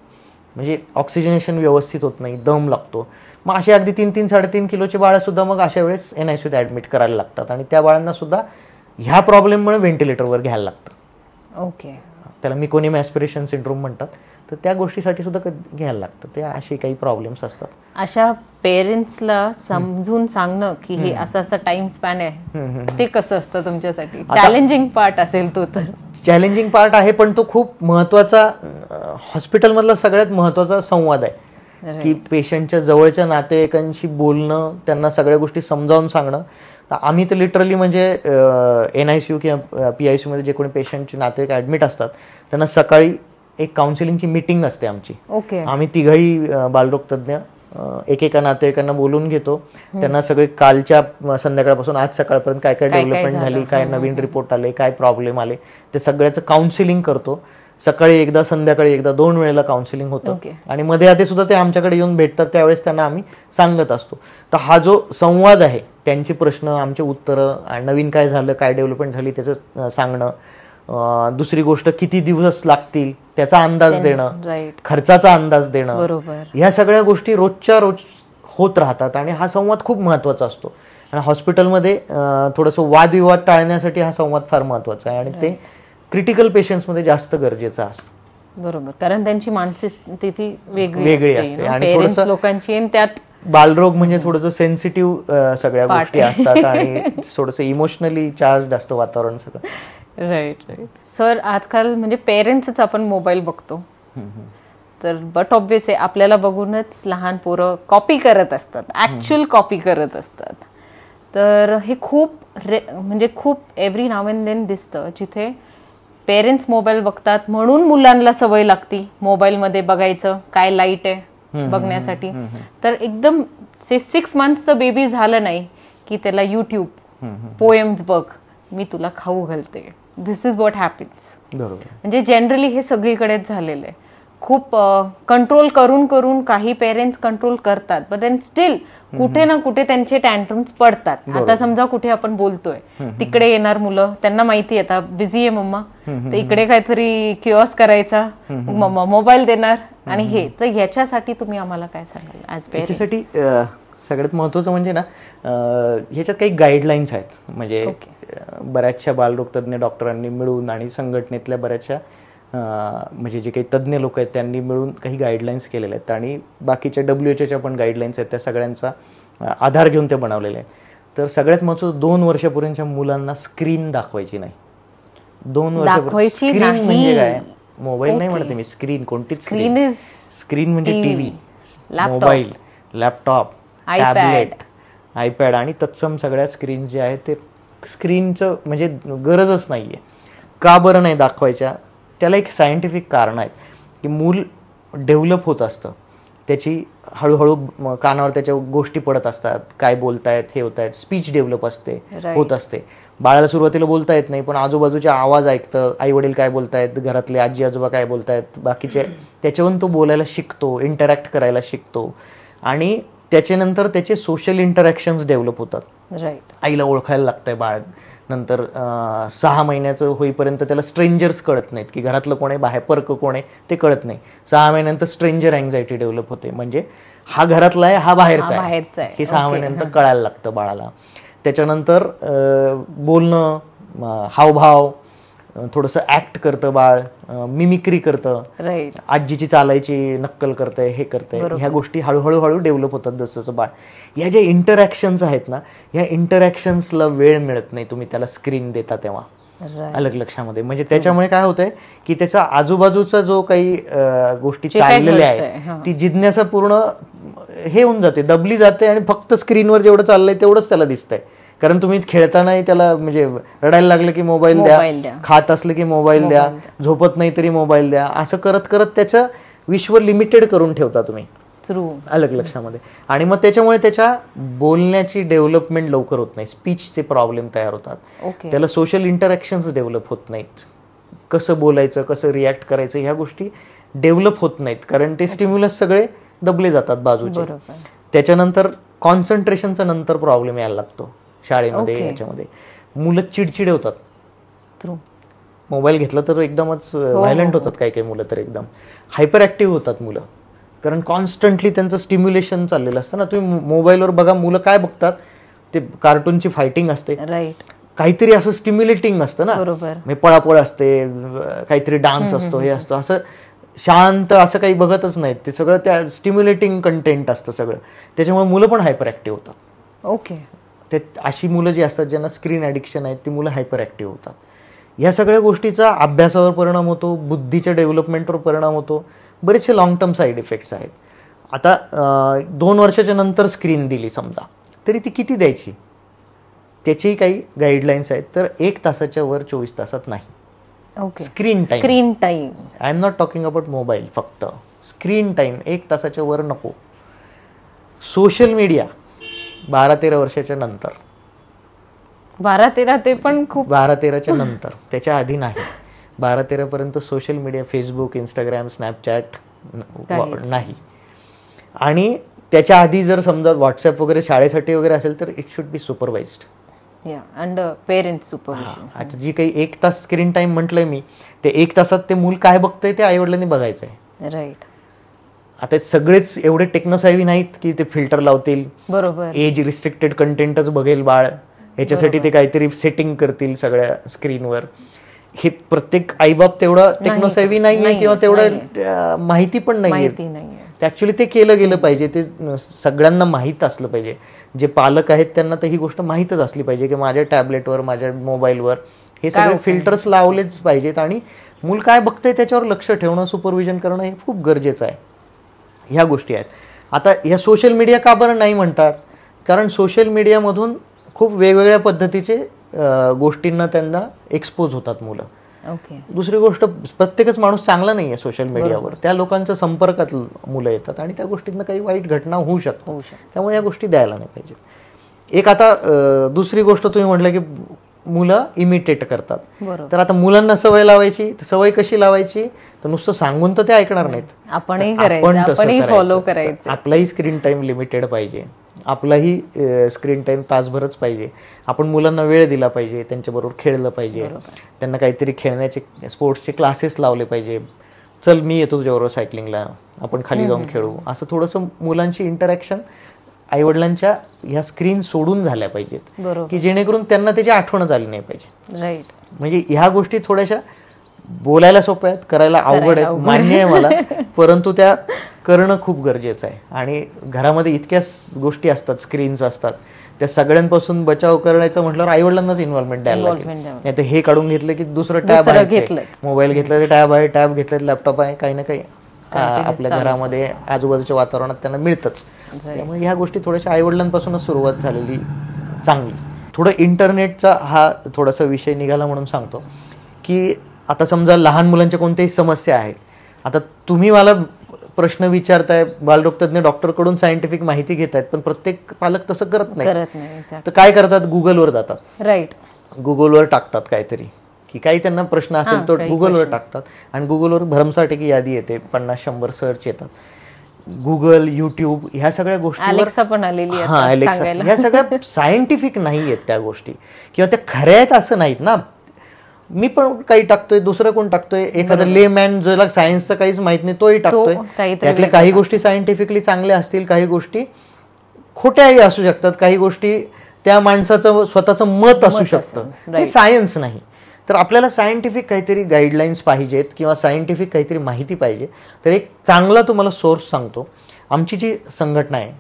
म्हणजे ऑक्सिजनेशन व्यवस्थित होत नाही, दम लागतो. मग असे अगदी 3-3-3.5 किलोचे बाळं सुद्धा मग अशा वेळेस NICUत ॲडमिट करायला लागतात. आणि त्या बाळांना सुद्धा ह्या प्रॉब्लेममुळे व्हेंटिलेटरवर घ्यायला लागतं. ओके, त्याला मिकोनियम ॲस्पिरेशन सिंड्रोम म्हणतात. तर त्या गोष्टीसाठी सुद्धा घ्यायला लागतं. ते असे काही प्रॉब्लेम्स असतात. अशा पेरेंट्सला समजून सांगणं की हे असं टाइम स्पॅन आहे, ते कसं असतं तुमच्यासाठी? चॅलेंजिंग पार्ट असेल तो. तर चॅलेंजिंग पार्ट आहे, पण तो खूप महत्त्वाचा, हॉस्पिटलमधला सगळ्यात महत्त्वाचा संवाद आहे की पेशंटच्या जवळच्या नातेवाईकांशी बोलणं, त्यांना सगळ्या गोष्टी समजावून सांगणं. आम्ही तर लिटरली म्हणजे NICU किंवा PICU मध्ये जे कोणी पेशंटचे नातेवाईक ॲडमिट असतात त्यांना सकाळी एक काउन्सिलिंगची मीटिंग असते आमची. आम्ही तिघही बालरोग तज्ज्ञ एकेका नातेवाईकांना बोलून घेतो, त्यांना सगळे कालच्या संध्याकाळपासून आज सकाळपर्यंत काय काय डेव्हलपमेंट झाली, काय नवीन रिपोर्ट आले, काय प्रॉब्लेम आले, ते सगळ्याचं काउन्सिलिंग करतो. सकाळी एकदा, संध्याकाळी एकदा, 2 वेळेला काउन्सिलिंग होतं. आणि मध्ये आधी सुद्धा ते आमच्याकडे येऊन भेटतात, त्यावेळेस त्यांना आम्ही सांगत असतो. तर हा जो संवाद आहे, त्यांचे प्रश्न, आमचे उत्तरं, नवीन काय झालं, काय डेव्हलपमेंट झाली त्याचं सांगणं, दुसरी गोष्ट किती दिवस लागतील त्याचा अंदाज देणं, खर्चाचा अंदाज देणं, ह्या सगळ्या गोष्टी रोजच्या रोज होत राहतात. आणि हा संवाद खूप महत्त्वाचा असतो. आणि हॉस्पिटलमध्ये थोडंसं वादविवाद टाळण्यासाठी हा संवाद फार महत्त्वाचा आहे, आणि ते क्रिटिकल पेशंट्समध्ये जास्त गरजेचं असतं. बरोबर, कारण त्यांची मानसिक स्थिती वेगळी असते आणि थोडंसं लोकांची, त्यात बालरोग म्हणजे थोडंसं सेन्सिटिव्ह सगळ्या गोष्टी असतात आणि थोडंसं इमोशनली चार्ज असतं वातावरण सगळं. राईट. सर, आजकाल म्हणजे पेरेंट्सच आपण मोबाईल बघतो, तर बट ऑब्वियस आहे आपल्याला बघूनच लहान पोरं कॉपी करत असतात, ऍक्च्युअल कॉपी करत असतात. तर हे खूप म्हणजे खूप एव्हरी नाव अँड देन दिसतं जिथे पेरेंट्स मोबाईल बघतात म्हणून मुलांना सवय लागती मोबाईलमध्ये बघायचं, काय लाईट आहे बघण्यासाठी. तर एकदम 6 मंथचं बेबी झालं नाही की त्याला युट्यूब, पोएम्स बघ, मी तुला खाऊ घालते, दिस इज व्हॉट हॅपन्स. म्हणजे जनरली हे सगळीकडेच झालेलं आहे. खूप कंट्रोल करून करून काही पेरेंट्स कंट्रोल करतात, बट देन स्टील कुठे ना कुठे त्यांचे टँट्रम्स पडतात. आता समजा कुठे आपण बोलतोय, तिकडे येणार मुलं, त्यांना माहिती आता बिझी आहे मम्मा, तर इकडे काहीतरी किओस करायचा, मम्मा मोबाईल देणार, आणि हे तर ह्याच्यासाठी तुम्ही आम्हाला काय सांगाल ऍज पेरेंट्स? याच्यासाठी सगळ्यात महत्त्वाचं म्हणजे ना ह्याच्यात काही गाईडलाईन्स आहेत. म्हणजे बऱ्याचशा बालरोगतज्ञ डॉक्टरांनी मिळून आणि संघटनेतल्या बऱ्याचशा म्हणजे जे काही तज्ज्ञ लोक आहेत त्यांनी मिळून काही गाईडलाईन्स केलेल्या आहेत आणि बाकीच्या WHO पण गाईडलाईन्स आहेत, त्या सगळ्यांचा आधार घेऊन ते बनवलेले आहेत. तर सगळ्यात महत्त्वाचं 2 वर्षापर्यंतच्या मुलांना स्क्रीन दाखवायची नाही. 2 वर्षापर्यंत स्क्रीन म्हणजे काय, मोबाईल नाही म्हणते मी, स्क्रीन कोणतीच स्क्रीन. स्क्रीन म्हणजे TV, mobile, laptop, tablet, iPad आणि तत्सम सगळ्या स्क्रीन जे आहेत ते स्क्रीनचं म्हणजे गरजच नाही आहे. का बरं नाही दाखवायच्या, त्याला एक सायंटिफिक कारण आहे की मूल डेव्हलप होत असतं, त्याची हळूहळू कानावर त्याच्या गोष्टी पडत असतात, काय बोलतायत, हे होत आहेत, स्पीच डेव्हलप होत असते. बाळाला सुरुवातीला बोलता येत नाही, पण आजूबाजूचे आवाज ऐकतं, आई वडील काय बोलतायत, घरातले आजी आजोबा काय बोलतायत, बाकीचे, त्याच्यावरून तो बोलायला शिकतो, इंटरॅक्ट करायला शिकतो आणि त्याच्यानंतर त्याचे सोशल इंटरॅक्शन्स डेव्हलप होतात. आईला ओळखायला लागतंय बाळ. नंतर 6 महिन्याचं होईपर्यंत त्याला स्ट्रेंजर्स कळत नाहीत की घरातलं कोण आहे, बाहेर परक कोण आहे ते कळत नाही. 6 महिन्यानंतर स्ट्रेंजर अँझायटी डेव्हलप होते, म्हणजे हा घरातला आहे, हा बाहेरचा आहे, हे 6 महिन्यानंतर कळायला लागतं बाळाला. त्याच्यानंतर बोलणं, हावभाव, थोडंसं ऍक्ट करतं बाळ, मिमिक्री करतं, आजीची चालायची नक्कल करतंय, हे करतंय. ह्या गोष्टी हळूहळू डेव्हलप होतात जसं बाळ. या ज्या इंटरॅक्शन्स आहेत ना, ह्या इंटरॅक्शन्सला वेळ मिळत नाही तुम्ही त्याला स्क्रीन देता तेव्हा. अलग लक्षामध्ये, म्हणजे त्याच्यामुळे काय होतंय की त्याचा आजूबाजूचा जो काही गोष्टी चाललेल्या आहेत ती जिज्ञासा पूर्ण हे होऊन जाते, दबली जाते आणि फक्त स्क्रीनवर जेवढं चाललंय तेवढंच त्याला दिसतंय. कारण तुम्ही खेळतानाही त्याला म्हणजे रडायला लागलं की मोबाईल द्या, खात असलं की मोबाईल द्या, झोपत नाही तरी मोबाईल द्या, असं करत करत त्याचं विश्व लिमिटेड करून ठेवता तुम्ही अलग लक्षामध्ये. आणि मग त्याच्यामुळे त्याच्या बोलण्याची डेव्हलपमेंट लवकर होत नाही, स्पीचचे प्रॉब्लेम तयार होतात, त्याला सोशल इंटरॅक्शन्स डेव्हलप होत नाहीत, कसं बोलायचं, कसं रिॲक्ट करायचं ह्या गोष्टी डेव्हलप होत नाहीत, कारण ते स्टिम्युलस सगळे दबले जातात बाजूचे. त्याच्यानंतर कॉन्सन्ट्रेशनचा नंतर प्रॉब्लेम यायला लागतो शाळेमध्ये. याच्यामध्ये मुलं चिडचिड होतात, मोबाईल घेतला तर एकदमच व्हायलंट होतात, काही काही मुलं तर एकदम हायपर ऍक्टिव्ह होतात मुलं, कारण कॉन्स्टंटली त्यांचं स्टिम्युलेशन चाललेलं असतं ना. तुम्ही मोबाईलवर बघा मुलं काय बघतात, ते कार्टूनची फायटिंग असते, काहीतरी असं स्टिम्युलेटिंग असतं ना, पळापळ असते, काहीतरी डान्स असतो, हे असतं, असं शांत असं काही बघतच नाहीत, ते सगळं त्या स्टिम्युलेटिंग कंटेंट असतं सगळं. त्याच्यामुळे मुलं पण हायपर ऍक्टिव्ह होतात. ते अशी मुलं जी असतात ज्यांना स्क्रीन ॲडिक्शन आहेत ती मुलं हायपर ॲक्टिव्ह होतात. ह्या सगळ्या गोष्टीचा अभ्यासावर परिणाम होतो, बुद्धीच्या डेव्हलपमेंटवर परिणाम होतो, बरेचसे लॉंग टर्म साईड इफेक्ट्स आहेत. आता 2 वर्षाच्या नंतर स्क्रीन दिली समजा, तरी ती किती द्यायची त्याची काही गाईडलाईन्स आहेत. तर 1 तासाच्या वर 24 तासात नाही screen time. I am not talking about mobile, फक्त स्क्रीन टाईम 1 तासाच्या वर नको. सोशल मीडिया 12-13 वर्षाच्या नंतर, 12-13 ते पण खूप 12-13च्या नंतर, त्याच्या आधी नाही. 12-13 पर्यंत social media, Facebook, Instagram, Snapchat नाही. आणि त्याच्या आधी जर समजा व्हॉट्सअप वगैरे शाळेसाठी वगैरे असेल तर it should be supervised under parents supervision. अच्छा, जी काही 1 तास स्क्रीन टाइम म्हटलंय मी, ते 1 तासात ते मूल काय बघतंय ते आईवडिलांनी बघायचंय. राईट. आता सगळेच एवढे टेक्नोसायवी नाहीत की ते फिल्टर लावतील, बरोबर, एज रिस्ट्रिक्टेड कंटेंटच बघेल बाळ, ह्याच्यासाठी ते काहीतरी सेटिंग करतील सगळ्या स्क्रीनवर. हे प्रत्येक आईबाप तेवढं टेक्नोसायवी नाहीये किंवा तेवढं माहिती पण नाहीये. ऍक्च्युली ते केलं गेलं पाहिजे, ते सगळ्यांना माहीत असलं पाहिजे. जे पालक आहेत त्यांना तर ही गोष्ट माहीतच असली पाहिजे की माझ्या टॅबलेटवर, माझ्या मोबाईलवर हे सगळे फिल्टर्स लावलेच पाहिजेत आणि मूल काय बघतंय त्याच्यावर लक्ष ठेवणं, सुपरविजन करणं हे खूप गरजेचं आहे. ह्या गोष्टी आहेत. आता ह्या सोशल मीडिया का बरं नाही म्हणतात, कारण सोशल मीडियामधून खूप वेगवेगळ्या पद्धतीचे गोष्टींना त्यांना एक्सपोज होतात मुलं. दुसरी गोष्ट, प्रत्येकच माणूस चांगला नाही आहे सोशल मीडियावर, त्या लोकांच्या संपर्कात मुलं येतात आणि त्या गोष्टींना काही वाईट घटना होऊ शकतात. त्यामुळे या गोष्टी द्यायला नाही पाहिजे. एक आता दुसरी गोष्ट तुम्ही म्हटलं की मुलं इमिटेट करतात, तर आता मुलांना सवय लावायची, सवय कशी लावायची, तर नुसतं सांगून तर ते ऐकणार नाहीत, आपण तसं फॉलो करायचं. आपलाही स्क्रीन टाइम लिमिटेड पाहिजे, आपलाही स्क्रीन टाइम तासभरच पाहिजे. आपण मुलांना वेळ दिला पाहिजे, त्यांच्याबरोबर खेळलं पाहिजे, त्यांना काहीतरी खेळण्याचे स्पोर्ट्सचे क्लासेस लावले पाहिजे. चल मी येतो तुझ्याबरोबर सायकलिंगला, आपण खाली जाऊन खेळू, असं थोडंसं मुलांची इंटरॅक्शन आईवडिलांच्या ह्या स्क्रीन सोडून झाल्या पाहिजेत, बरोबर. की जेणेकरून त्यांना त्याची आठवण झाली नाही पाहिजे. राईट. म्हणजे ह्या गोष्टी थोड्याशा बोलायला सोप्या आहेत, करायला अवघड आहेत, मान्य आहे मला, परंतु त्या करणं खूप गरजेचं आहे. आणि घरामध्ये इतक्या गोष्टी असतात, स्क्रीन्स असतात, त्या सगळ्यांपासून बचाव करायचं म्हटल्यावर आईवडिलांनाच इन्व्हॉल्वमेंट द्यायला लागेल. नाही तर हे काढून घेतलं की दुसरं टॅब आहे, मोबाईल घेतला टॅब आहे, टॅब घेतलं लॅपटॉप आहे, काही ना काही आपल्या घरामध्ये आजूबाजूच्या वातावरणात त्यांना मिळतंच. त्यामुळे ह्या गोष्टी थोड्याशा आईवडिलांपासूनच सुरुवात झालेली चांगली. थोडं इंटरनेटचा हा थोडासा विषय निघाला म्हणून सांगतो की आता समजा लहान मुलांच्या कोणत्याही समस्या आहेत, आता तुम्ही मला प्रश्न विचारताय, बालरोगतज्ञ डॉक्टरकडून सायंटिफिक माहिती घेत आहेत, पण प्रत्येक पालक तसं करत नाही. तर काय करतात, गुगलवर जातात, राईट, गुगलवर टाकतात काहीतरी, की काही त्यांना प्रश्न असेल तर गुगलवर टाकतात आणि गुगलवर भरमसाठ एक यादी येते, 50-100 सर्च येतात. गुगल, युट्यूब ह्या सगळ्या गोष्टी पण आलेली हा अलेक्सा, ह्या सगळ्या सायंटिफिक नाही आहेत त्या गोष्टी, किंवा त्या खऱ्या आहेत असं नाहीत ना. मी पण काही टाकतोय, दुसरं कोण टाकतोय, एखादा लेमॅन ज्याला सायन्सचं काहीच माहित नाही तोही टाकतोय. त्यातल्या काही गोष्टी सायंटिफिकली चांगल्या असतील, काही गोष्टी खोट्याही असू शकतात, काही गोष्टी त्या माणसाचं स्वतःचं मत असू शकतं, ते सायन्स नाही. तर आपल्याला सायंटिफिक काहीतरी गाईडलाईन्स पाहिजेत किंवा सायंटिफिक काहीतरी माहिती पाहिजे. तर एक चांगला तुम्हाला सोर्स सांगतो. आमची जी संघटना आहे,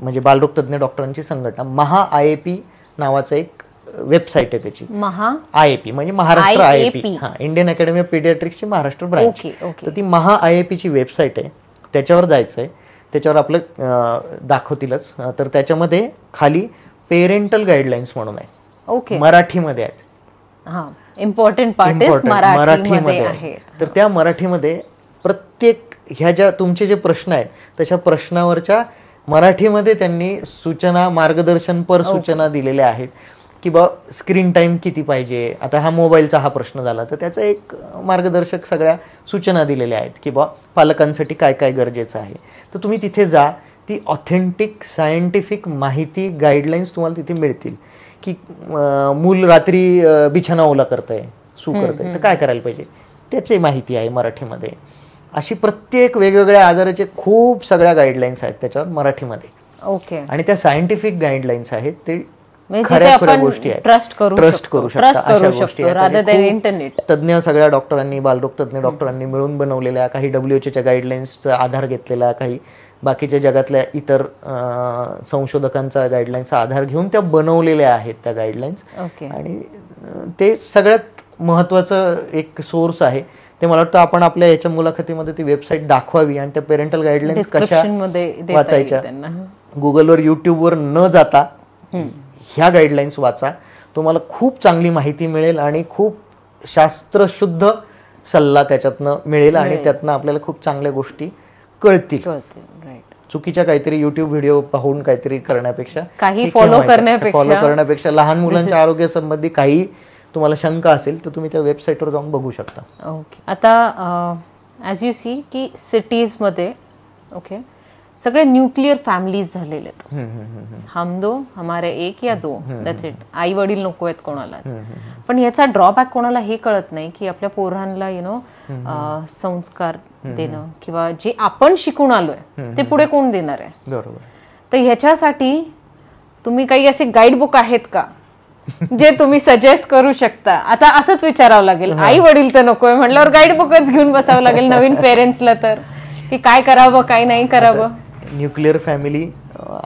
म्हणजे बालरोगतज्ञ डॉक्टरांची संघटना, MHA-IAP नावाचं एक वेबसाईट आहे त्याची. MHA-IAP म्हणजे महाराष्ट्र IAP, हा, इंडियन अकॅडमी ऑफ पीडियाट्रिक्सची महाराष्ट्र ब्रांच. तर ती MHA-IAPची वेबसाईट आहे, त्याच्यावर जायचं आहे. त्याच्यावर आपलं दाखवतीलच. तर त्याच्यामध्ये खाली पेरेंटल गाईडलाईन्स म्हणून आहे, मराठीमध्ये आहेत. इम्पॉर्टंट पार्ट मराठीमध्ये आहे. तर त्या मराठीमध्ये प्रत्येक ह्या ज्या तुमचे जे प्रश्न आहेत तशा प्रश्नावरच्या मराठीमध्ये त्यांनी सूचना, मार्गदर्शन पर सूचना दिलेल्या आहेत, की बा स्क्रीन टाईम किती पाहिजे. आता हा मोबाईलचा हा प्रश्न झाला तर त्याचा एक मार्गदर्शक सगळ्या सूचना दिलेल्या आहेत, की बा पालकांसाठी काय काय गरजेचं आहे. तर तुम्ही तिथे जा, ती ऑथेंटिक सायंटिफिक माहिती, गाईडलाईन्स तुम्हाला तिथे मिळतील. की मूल रात्री बिछाना ओला करतंय, सू करतंय, तर काय करायला पाहिजे त्याची माहिती आहे मराठीमध्ये. अशी प्रत्येक वेगवेगळ्या आजाराचे खूप सगळ्या गाईडलाईन्स आहेत त्याच्यावर मराठीमध्ये. आणि त्या सायंटिफिक गाईडलाईन्स आहेत, ते खऱ्या गोष्टी आहेत, ट्रस्ट करू शकता अशा गोष्टी आहेत. तज्ञ सगळ्या डॉक्टरांनी, बालरोगतज्ञ डॉक्टरांनी मिळून बनवलेल्या, काही WHO गाईडलाईन्सचा आधार घेतलेला, काही बाकीच्या जगातल्या इतर संशोधकांचा गाईडलाईन्सचा आधार घेऊन त्या बनवलेल्या आहेत त्या गाईडलाईन्स. आणि ते सगळ्यात महत्वाचं एक सोर्स आहे. ते मला वाटतं आपण आपल्या याच्या मुलाखतीमध्ये ती वेबसाईट दाखवावी आणि त्या पेरेंटल गाईडलाईन्स कशा वाचायच्या. गुगलवर, युट्यूबवर न जाता ह्या गाईडलाईन्स वाचा, तुम्हाला खूप चांगली माहिती मिळेल आणि खूप शास्त्रशुद्ध सल्ला त्याच्यातनं मिळेल आणि त्यातनं आपल्याला खूप चांगल्या गोष्टी कळतील. चुकीच्या काहीतरी युट्यूब व्हिडिओ पाहून काहीतरी करण्यापेक्षा, काही फॉलो करण्यापेक्षा लहान मुलांच्या आरोग्यासंबंधी काही तुम्हाला शंका असेल तर तुम्ही त्या वेबसाईटवर जाऊन बघू शकता. आता ॲज यू सी की सिटीजमध्ये सगळे न्यूक्लिअर फॅमिलीज झालेले आहेत. हम दो हमारे एक या दो, दॅट्स इट. आई वडील नको आहेत कोणाला. पण याचा ड्रॉबॅक कोणाला हे कळत नाही की आपल्या पोरांना संस्कार देणं किंवा जे आपण शिकून आलोय ते पुढे कोण देणार आहे. बरोबर. तर ह्याच्यासाठी तुम्ही काही असे गाईड बुक आहेत का जे तुम्ही सजेस्ट करू शकता? आता असंच विचारावं लागेल, आई वडील तर नकोय म्हटल्यावर गाईड बुकच घेऊन बसावं लागेल नवीन पेरेंट्सला, तर की काय करावं काय नाही करावं. न्यूक्लिअर फॅमिली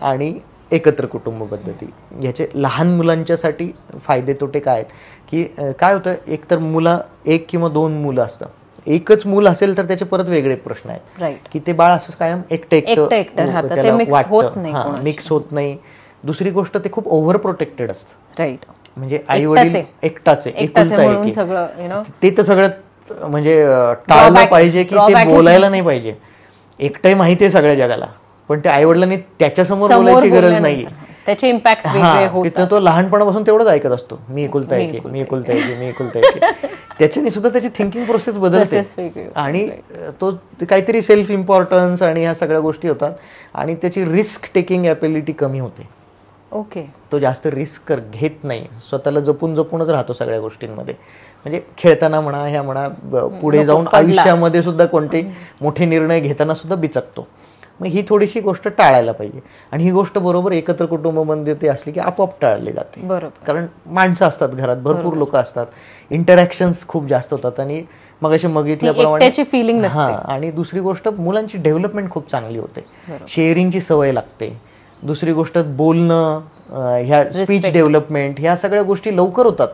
आणि एकत्र कुटुंब पद्धती याचे लहान मुलांच्यासाठी फायदे तोटे काय आहेत, की काय होतं, एकतर एक किंवा दोन मुलं असतात. एकच मूल असेल तर त्याचे परत वेगळे प्रश्न आहेत, की ते बाळ असं कायम एकटं मिक्स होत नाही. दुसरी गोष्ट, ते खूप ओव्हर प्रोटेक्टेड असतं. राईट. म्हणजे आई वडील एकटाच आहे, ते तर सगळं म्हणजे टाळलं पाहिजे, की ते बोलायला नाही पाहिजे. एकटंही माहिती आहे सगळ्या जगाला, पण त्या आई वडिलांनी त्याच्यासमोर बोलायची गरज नाहीये. त्याचे इम्पॅक्ट तिथं तो लहानपणापासून तेवढंच ऐकत असतो, मी एकुलता एक, मी एकुलता एक, मी एकुलता एक. त्याच्याने सुद्धा त्याची थिंकिंग प्रोसेस बदलते आणि तो काहीतरी सेल्फ इम्पॉर्टन्स आणि ह्या सगळ्या गोष्टी होतात आणि त्याची रिस्क टेकिंग ॲबिलिटी कमी होते. तो जास्त रिस्क घेत नाही, स्वतःला जपून जपूनच राहतो सगळ्या गोष्टींमध्ये. म्हणजे खेळताना म्हणा, ह्या म्हणा, पुढे जाऊन आयुष्यामध्ये सुद्धा कोणते मोठे निर्णय घेताना सुद्धा बिचकतो. मग ही थोडीशी गोष्ट टाळायला पाहिजे. आणि ही गोष्ट बरोबर एकत्र कुटुंबामध्ये ते असली की आपोआप टाळली जाते. बरोबर. कारण माणसं असतात घरात, भरपूर लोक असतात, इंटरॅक्शन्स खूप जास्त होतात आणि मग असे बघितल्याप्रमाणे फिलिंग आणि दुसरी गोष्ट मुलांची डेव्हलपमेंट खूप चांगली होते, शेअरिंगची सवय लागते. दुसरी गोष्ट बोलणं, ह्या स्पीच डेव्हलपमेंट, ह्या सगळ्या गोष्टी लवकर होतात.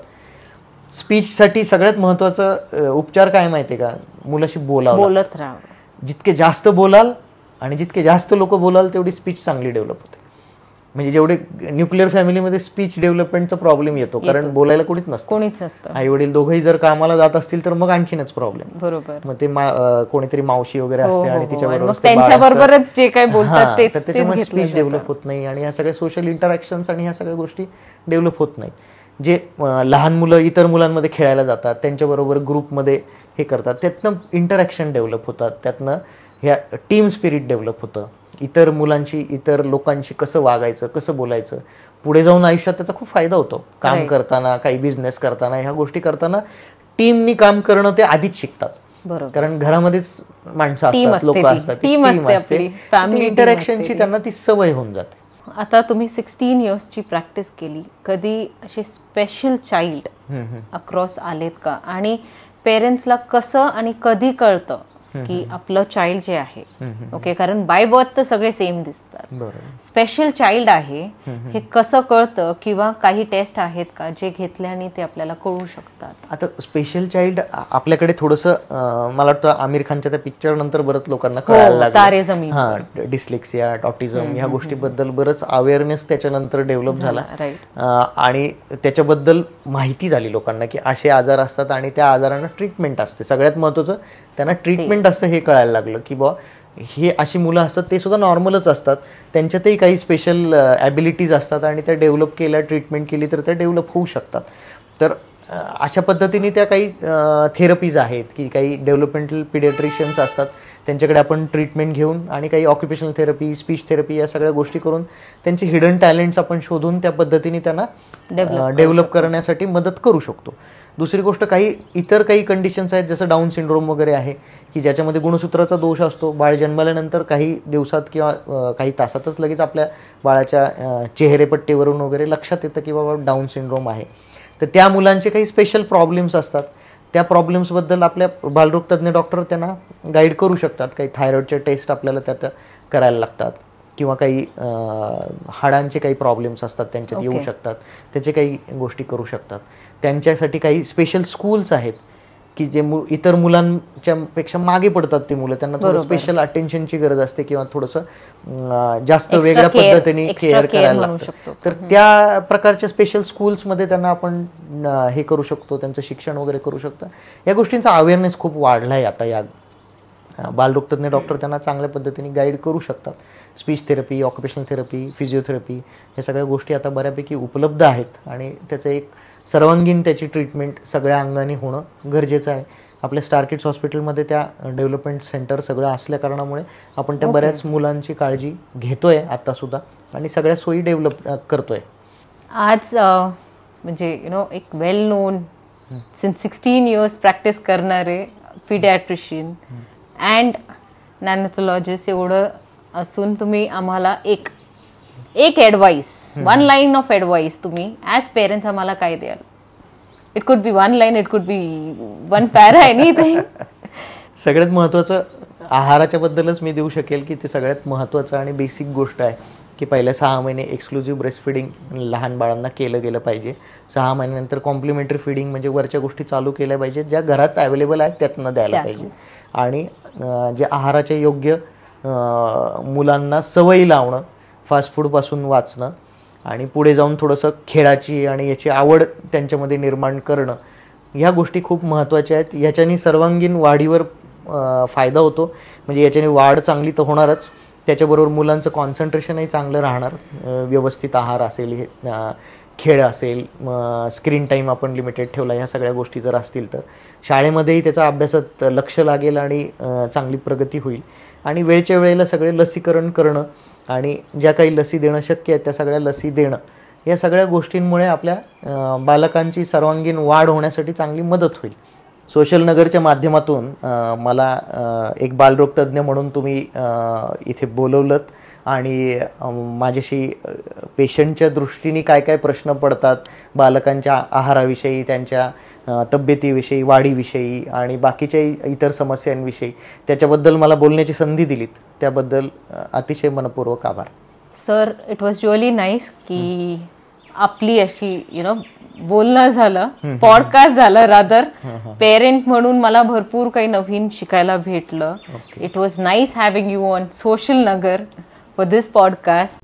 स्पीचसाठी सगळ्यात महत्त्वाचं उपचार काय माहिती आहे का? मुलाशी बोलत राहा. जितके जास्त बोलाल आणि जितके जास्त लोक बोलाल तेवढी स्पीच चांगली डेव्हलप होते. म्हणजे जेवढे न्यूक्लिअर फॅमिलीमध्ये स्पीच डेव्हलपमेंटचा प्रॉब्लेम येतो, कारण बोलायला कोणीच नसतं. आई वडील दोघंही जर कामाला जात असतील तर मग आणखीनच प्रॉब्लेम. बरोबर. मग ते कोणीतरी मावशी वगैरे असते आणि तिच्याबरोबरच जे काही बोलतात त्याच्यामुळे स्पीच डेव्हलप होत नाही आणि ह्या सगळ्या सोशल इंटरॅक्शन्स आणि ह्या सगळ्या गोष्टी डेव्हलप होत नाहीत. जे लहान मुलं इतर मुलांमध्ये खेळायला जातात, त्यांच्याबरोबर ग्रुपमध्ये हे करतात, त्यातनं इंटरॅक्शन डेव्हलप होतात, त्यातनं ह्या टीम स्पिरिट डेव्हलप होतं. इतर मुलांशी, इतर लोकांशी कसं वागायचं, कसं बोलायचं, पुढे जाऊन आयुष्यात त्याचा खूप फायदा होतो. काम करताना, काही बिझनेस करताना, ह्या गोष्टी करताना टीमनी काम करणं ते आधीच शिकतात. कारण घरामध्येच माणसं असतात, लोक असतात, टीम असते, इंटरॅक्शनची त्यांना ती सवय होऊन जाते. आता तुम्ही 16 इयर्सची प्रॅक्टिस केली, कधी असे स्पेशल चाइल्ड अक्रॉस आलेत का? आणि पेरेंट्सला कसं आणि कधी कळतं की आपलं चाइल्ड जे आहे, ओके, कारण बाय बर्थ तर सगळे सेम दिसतात, स्पेशल चाइल्ड आहे हे कसं कळतं? किंवा काही टेस्ट आहेत का जे घेतल्याने ते आपल्याला कळू शकतात? आता स्पेशल चाइल्ड आपल्याकडे थोडंसं मला वाटतं आमिर खानच्या त्या पिक्चर नंतर बरंच लोकांना कळायला लागलं. डिस्लेक्सिया, ऑटिझम ह्या गोष्टीबद्दल बरंच अवेअरनेस त्याच्यानंतर डेव्हलप झाला आणि त्याच्याबद्दल माहिती झाली लोकांना की असे आजार असतात आणि त्या आजारांना ट्रीटमेंट असते. सगळ्यात महत्त्वाचं त्यांना ट्रीटमेंट असतं हे कळायला लागलं की बा हे अशी मुलं असतात, ते सुद्धा नॉर्मलच असतात, त्यांच्यातही काही स्पेशल ॲबिलिटीज असतात आणि त्या डेव्हलप केल्या, ट्रीटमेंट केली तर त्या डेव्हलप होऊ शकतात. तर अशा पद्धतीने त्या काही थेरपीज आहेत की काही डेव्हलपमेंटल पिडियाट्रिशियन्स असतात, त्यांच्याकडे आपण ट्रीटमेंट घेऊन आणि काही ऑक्युपेशनल थेरपी, स्पीच थेरपी या सगळ्या गोष्टी करून त्यांचे हिडन टॅलेंट्स आपण शोधून त्या पद्धतीने त्यांना डेव्हलप करण्यासाठी मदत करू शकतो. दुसरी गोष्ट, इतर काही कंडिशन्स आहेत जसं डाऊन सिंड्रोम वगैरे आहे की ज्याच्यामध्ये गुणसूत्राचा दोष असतो. बाळ जन्मल्यानंतर काही दिवसात किंवा काही तासातच लगेच आपल्या बाळाच्या चेहरेपट्टीवरून वगैरे लक्षात येतं की बाबा डाऊन सिंड्रोम आहे. तर त्या मुलांचे काही स्पेशल प्रॉब्लेम्स असतात, त्या प्रॉब्लेम्सबद्दल आपल्या बालरोगतज्ञ डॉक्टर त्यांना गाईड करू शकतात. काही थायरॉईडचे टेस्ट आपल्याला त्यात करायला लागतात किंवा काही हाडांचे काही प्रॉब्लेम्स असतात त्यांच्यात येऊ शकतात, त्याचे काही गोष्टी करू शकतात. त्यांच्यासाठी काही स्पेशल स्कूल्स आहेत की जे इतर मुलांच्या पेक्षा मागे पडतात ते मुलं, त्यांना थोडं स्पेशल अटेन्शनची गरज असते किंवा थोडंसं जास्त वेगळ्या पद्धतीने केअर करायला लागतं. तर त्या प्रकारच्या स्पेशल स्कूल्समध्ये त्यांना आपण हे करू शकतो, त्यांचं शिक्षण वगैरे करू शकतो. या गोष्टींचा अवेअरनेस खूप वाढला आहे आता. या बालरोगतज्ञ डॉक्टर त्यांना चांगल्या पद्धतीने गाईड करू शकतात. Speech therapy, occupational therapy, physiotherapy ह्या सगळ्या गोष्टी आता बऱ्यापैकी उपलब्ध आहेत आणि त्याचं एक सर्वांगीण त्याची ट्रीटमेंट सगळ्या अंगाने होणं गरजेचं आहे. आपल्या स्टार किड्स हॉस्पिटलमध्ये त्या डेव्हलपमेंट सेंटर सगळं असल्या कारणामुळे आपण त्या बऱ्याच मुलांची काळजी घेतोय आत्तासुद्धा आणि सगळ्या सोयी डेव्हलप करतोय. आज म्हणजे एक वेल नोन सिन्स 16 इयर्स प्रॅक्टिस करणारे पिडियाट्रिशियन अँड नॅनोथॉलॉजिस्ट एवढं असून तुम्ही आम्हाला एक ॲडवाईस, 1 लाईन ऑफ ॲडवाईस तुम्ही ॲज पेरेंट्स आम्हाला काय द्याल? It could be 1 line, it could be 1 para, anything. सगळ्यात महत्त्वाचं आहाराच्या बद्दलच मी देऊ शकेल की ते सगळ्यात महत्त्वाचं आणि बेसिक गोष्ट आहे की पहिल्या 6 महिने एक्सक्लुझिव्ह ब्रेस्ट फिडिंग लहान बाळांना केलं गेलं पाहिजे. 6 महिन्यानंतर कॉम्प्लिमेंटरी फिडिंग म्हणजे वरच्या गोष्टी चालू केल्या पाहिजेत, ज्या घरात अवेलेबल आहेत त्यातनं द्यायला पाहिजे. आणि जे आहाराचे योग्य मुलांना सवयी लावणं, फास्ट फूडपासून वाचणं आणि पुढे जाऊन थोडंसं खेळाची आणि याची आवड त्यांच्यामध्ये निर्माण करणं, ह्या गोष्टी खूप महत्त्वाच्या आहेत. याच्याने सर्वांगीण वाढीवर फायदा होतो. म्हणजे याच्याने वाढ चांगली तर होणारच, त्याच्याबरोबर मुलांचं कॉन्सन्ट्रेशनही चांगलं राहणार. व्यवस्थित आहार असेल, खेळ असेल, स्क्रीन टाईम आपण लिमिटेड ठेवला, ह्या सगळ्या गोष्टी जर असतील तर शाळेमध्येही त्याचा अभ्यासात लक्ष लागेल आणि चांगली प्रगती होईल. आणि वेळच्या वेळेला सगळे लसीकरण करणं आणि ज्या काही लसी देणं शक्य आहे त्या सगळ्या लसी देणं, या सगळ्या गोष्टींमुळे आपल्या बालकांची सर्वांगीण वाढ होण्यासाठी चांगली मदत होईल. सोशल नगरच्या माध्यमातून मला एक बालरोग तज्ज्ञ म्हणून तुम्ही इथे बोलवलंत आणि माझ्याशी पेशंटच्या दृष्टीने काय काय प्रश्न पडतात बालकांच्या आहाराविषयी, त्यांच्या तब्येतीविषयी, वाढीविषयी आणि बाकीच्या इतर समस्यांविषयी त्याच्याबद्दल मला बोलण्याची संधी दिलीत, त्याबद्दल अतिशय मनपूर्वक आभार. Sir, it was really nice की आपली अशी बोलणं झालं, पॉडकास्ट झालं रादर. पेरेंट म्हणून मला भरपूर काही नवीन शिकायला भेटलं. It was nice having you on social Nagar for this podcast.